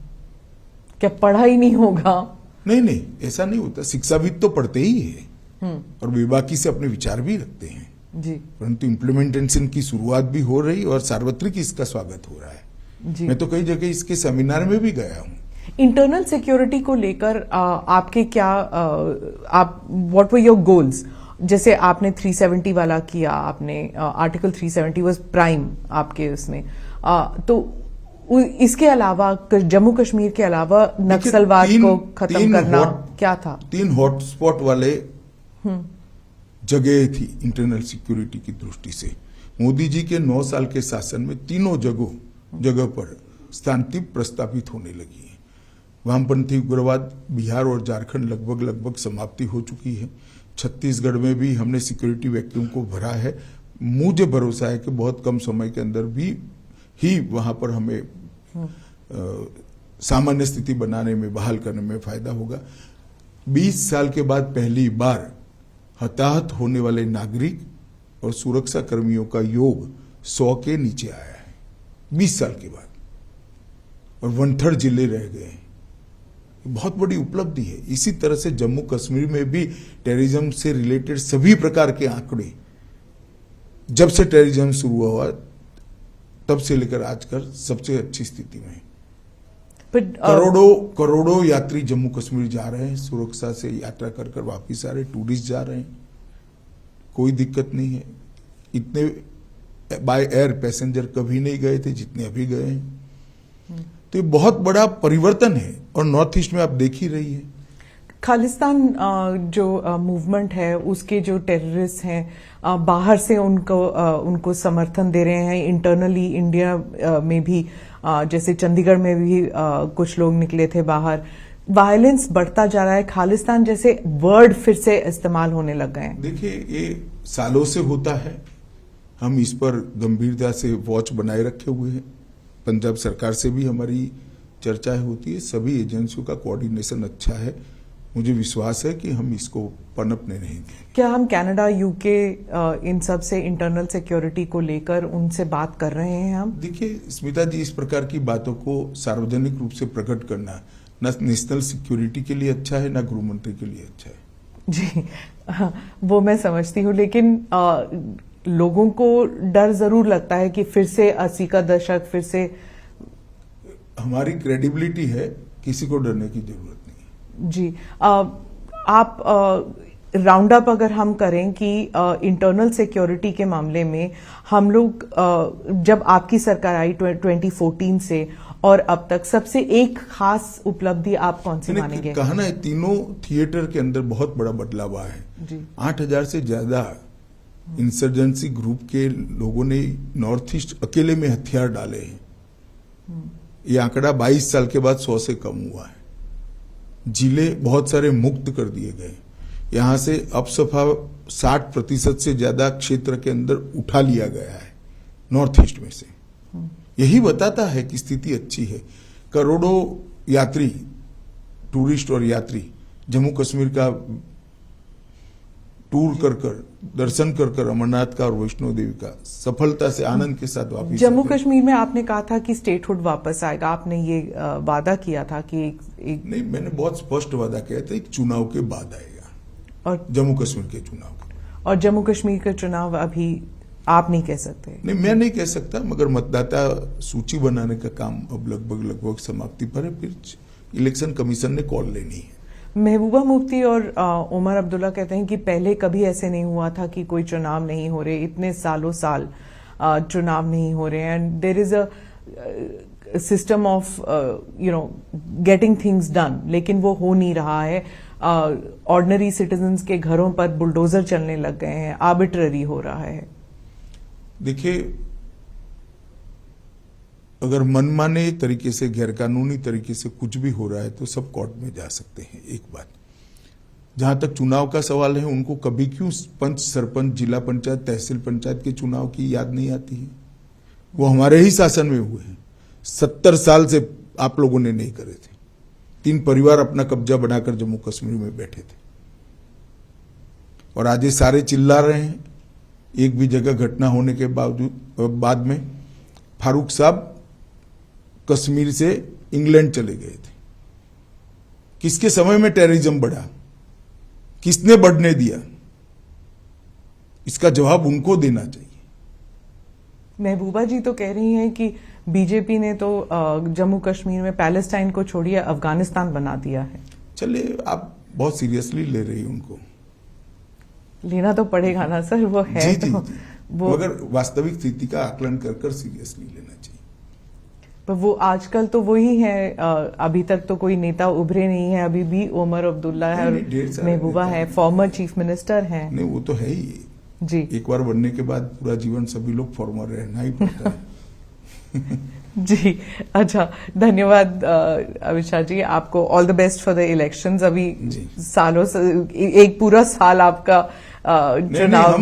[SPEAKER 1] क्या पढ़ा ही नहीं होगा?
[SPEAKER 2] नहीं, ऐसा नहीं होता। शिक्षाविद तो पढ़ते ही है और बेबाकी से अपने विचार भी रखते हैं
[SPEAKER 1] जी,
[SPEAKER 2] परंतु इम्प्लीमेंटेशन की शुरुआत भी हो रही और सार्वत्रिक इसका स्वागत हो रहा है जी। मैं तो कई जगह इसके सेमिनार में भी गया हूं।
[SPEAKER 1] इंटरनल सिक्योरिटी को लेकर आपके क्या आप व्हाट वर योर गोल्स? जैसे आपने 370 वाला किया, आपने आर्टिकल 370 वाज प्राइम आपके उसमें, तो इसके अलावा जम्मू कश्मीर के अलावा नक्सलवाद को खत्म करना क्या था?
[SPEAKER 2] 3 हॉटस्पॉट वाले जगह थी इंटरनल सिक्योरिटी की दृष्टि से। मोदी जी के 9 साल के शासन में तीनों जगह पर शांति प्रस्तापित होने लगी है। वामपंथी उग्रवाद बिहार और झारखंड लगभग समाप्ति हो चुकी है। छत्तीसगढ़ में भी हमने सिक्योरिटी वैक्यूम को भरा है। मुझे भरोसा है कि बहुत कम समय के अंदर भी ही वहां पर हमें सामान्य स्थिति बनाने में, बहाल करने में फायदा होगा। 20 साल के बाद पहली बार हताहत होने वाले नागरिक और सुरक्षा कर्मियों का योग 100 के नीचे आया है 20 साल के बाद, और 1/3 जिले रह गए। बहुत बड़ी उपलब्धि है। इसी तरह से जम्मू कश्मीर में भी टेररिज्म से रिलेटेड सभी प्रकार के आंकड़े, जब से टेररिज्म शुरू हुआ तब से लेकर आज तक सबसे अच्छी स्थिति में। करोड़ों यात्री जम्मू कश्मीर जा रहे हैं, सुरक्षा से यात्रा कर कर वापिस आ रहे, टूरिस्ट जा रहे हैं, कोई दिक्कत नहीं है। इतने बाय एयर पैसेंजर कभी नहीं गए थे जितने अभी गए हैं। तो ये बहुत बड़ा परिवर्तन है और नॉर्थ ईस्ट में आप देख ही रही है।
[SPEAKER 1] खालिस्तान जो मूवमेंट है, उसके जो टेररिस्ट हैं बाहर से उनको समर्थन दे रहे हैं। इंटरनली इंडिया में भी जैसे चंडीगढ़ में भी कुछ लोग निकले थे बाहर। वायलेंस बढ़ता जा रहा है, खालिस्तान जैसे वर्ड फिर से इस्तेमाल होने लग गए हैं।
[SPEAKER 2] देखिए, ये सालों से होता है, हम इस पर गंभीरता से वॉच बनाए रखे हुए हैं। पंजाब सरकार से भी हमारी चर्चाएं होती है, सभी एजेंसियों का कोऑर्डिनेशन अच्छा है। मुझे विश्वास है कि हम इसको पनपने नहीं देंगे।
[SPEAKER 1] क्या हम कनाडा, यूके इन सब से इंटरनल सिक्योरिटी को लेकर उनसे बात कर रहे हैं हम?
[SPEAKER 2] देखिए स्मिता जी, इस प्रकार की बातों को सार्वजनिक रूप से प्रकट करना न नेशनल सिक्योरिटी के लिए अच्छा है, न गृह मंत्री के लिए अच्छा है।
[SPEAKER 1] जी वो मैं समझती हूँ, लेकिन लोगों को डर जरूर लगता है कि फिर से 80 का दशक फिर से।
[SPEAKER 2] हमारी क्रेडिबिलिटी है, किसी को डरने की जरूरत नहीं।
[SPEAKER 1] जी आप राउंड अप अगर हम करें कि इंटरनल सिक्योरिटी के मामले में हम लोग जब आपकी सरकार आई 2014 से और अब तक सबसे एक खास उपलब्धि आप कौन सी मानेंगे?
[SPEAKER 2] कहा ना, तीनों थिएटर के अंदर बहुत बड़ा बदलाव आया है। 8000 से ज्यादा इंसर्जेंसी ग्रुप के लोगों ने नॉर्थ ईस्ट अकेले में हथियार डाले हैं। ये आंकड़ा 22 साल के बाद 100 से कम हुआ है। जिले बहुत सारे मुक्त कर दिए गए। यहां से अब सफा 60% से ज्यादा क्षेत्र के अंदर उठा लिया गया है नॉर्थ ईस्ट में से। यही बताता है कि स्थिति अच्छी है। करोड़ों यात्री, टूरिस्ट और यात्री जम्मू कश्मीर का टूर कर दर्शन कर अमरनाथ का और वैष्णो देवी का सफलता से आनंद के साथ वापस।
[SPEAKER 1] जम्मू कश्मीर में आपने कहा था कि स्टेटहुड वापस आएगा, आपने ये वादा किया था कि
[SPEAKER 2] नहीं, मैंने बहुत स्पष्ट वादा किया था, एक चुनाव के बाद आएगा, और जम्मू कश्मीर के चुनाव।
[SPEAKER 1] और जम्मू कश्मीर का चुनाव अभी आप नहीं कह सकते?
[SPEAKER 2] नहीं, मैं नहीं कह सकता, मगर मतदाता सूची बनाने का काम अब लगभग समाप्ति पर है। फिर इलेक्शन कमीशन ने कॉल लेनी है।
[SPEAKER 1] महबूबा मुफ्ती और उमर अब्दुल्ला कहते हैं कि पहले कभी ऐसे नहीं हुआ था कि कोई चुनाव नहीं हो रहे, इतने सालों साल चुनाव नहीं हो रहे, and there is a system of getting things done, लेकिन वो हो नहीं रहा है। ऑर्डिनरी सिटीजन्स के घरों पर बुलडोजर चलने लग गए हैं, आर्बिट्ररी हो रहा है।
[SPEAKER 2] देखिए, अगर मनमाने तरीके से, गैरकानूनी तरीके से कुछ भी हो रहा है तो सब कोर्ट में जा सकते हैं। एक बात, जहां तक चुनाव का सवाल है, उनको कभी क्यों पंच, सरपंच, जिला पंचायत, तहसील पंचायत के चुनाव की याद नहीं आती है? वो हमारे ही शासन में हुए हैं। 70 साल से आप लोगों ने नहीं करे थे। 3 परिवार अपना कब्जा बनाकर जम्मू कश्मीर में बैठे थे, और आज ये सारे चिल्ला रहे हैं। एक भी जगह घटना होने के बाद में फारूक साहब कश्मीर से इंग्लैंड चले गए थे। किसके समय में टेररिज्म बढ़ा? किसने बढ़ने दिया? इसका जवाब उनको देना चाहिए।
[SPEAKER 1] महबूबा जी तो कह रही हैं कि बीजेपी ने तो जम्मू कश्मीर में पैलेस्टाइन को छोड़िए अफगानिस्तान बना दिया है।
[SPEAKER 2] चलिए, आप बहुत सीरियसली ले रही हैं उनको।
[SPEAKER 1] लेना तो पड़ेगा ना सर, वो है
[SPEAKER 2] जी,
[SPEAKER 1] तो
[SPEAKER 2] जी।
[SPEAKER 1] वो,
[SPEAKER 2] मगर वास्तविक स्थिति का आकलन कर सीरियसली लेना चाहिए।
[SPEAKER 1] पर वो आजकल तो वही है, अभी तक तो कोई नेता उभरे नहीं है। अभी भी उमर अब्दुल्ला है और महबूबा है, फॉर्मर चीफ मिनिस्टर हैं।
[SPEAKER 2] नहीं, वो तो है ही
[SPEAKER 1] जी।
[SPEAKER 2] एक बार बनने के बाद पूरा जीवन सभी लोग फॉर्मर रहना ही पड़ता है।
[SPEAKER 1] जी, अच्छा, धन्यवाद अमित शाह जी, आपको all the best for the elections. अभी सालों से एक पूरा साल आपका चुनाव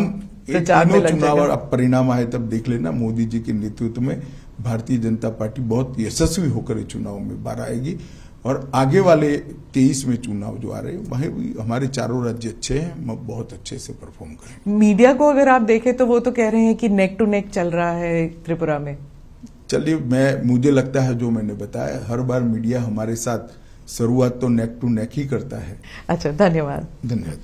[SPEAKER 1] प्रचार में लग
[SPEAKER 2] चुनाव
[SPEAKER 1] जाएगा।
[SPEAKER 2] अब परिणाम आए तब देख लेना। मोदी जी के नेतृत्व में भारतीय जनता पार्टी बहुत यशस्वी होकर चुनाव में बाहर आएगी, और आगे वाले 23 में चुनाव जो आ रहे हैं वहीं भी हमारे चारों राज्य अच्छे हैं, हम बहुत अच्छे से परफॉर्म करेंगे।
[SPEAKER 1] मीडिया को अगर आप देखें तो वो तो कह रहे हैं कि नेक टू नेक चल रहा है त्रिपुरा में।
[SPEAKER 2] चलिए, मुझे लगता है जो मैंने बताया, हर बार मीडिया हमारे साथ शुरुआत तो नेक टू नेक ही करता है।
[SPEAKER 1] अच्छा, धन्यवाद।
[SPEAKER 2] धन्यवाद।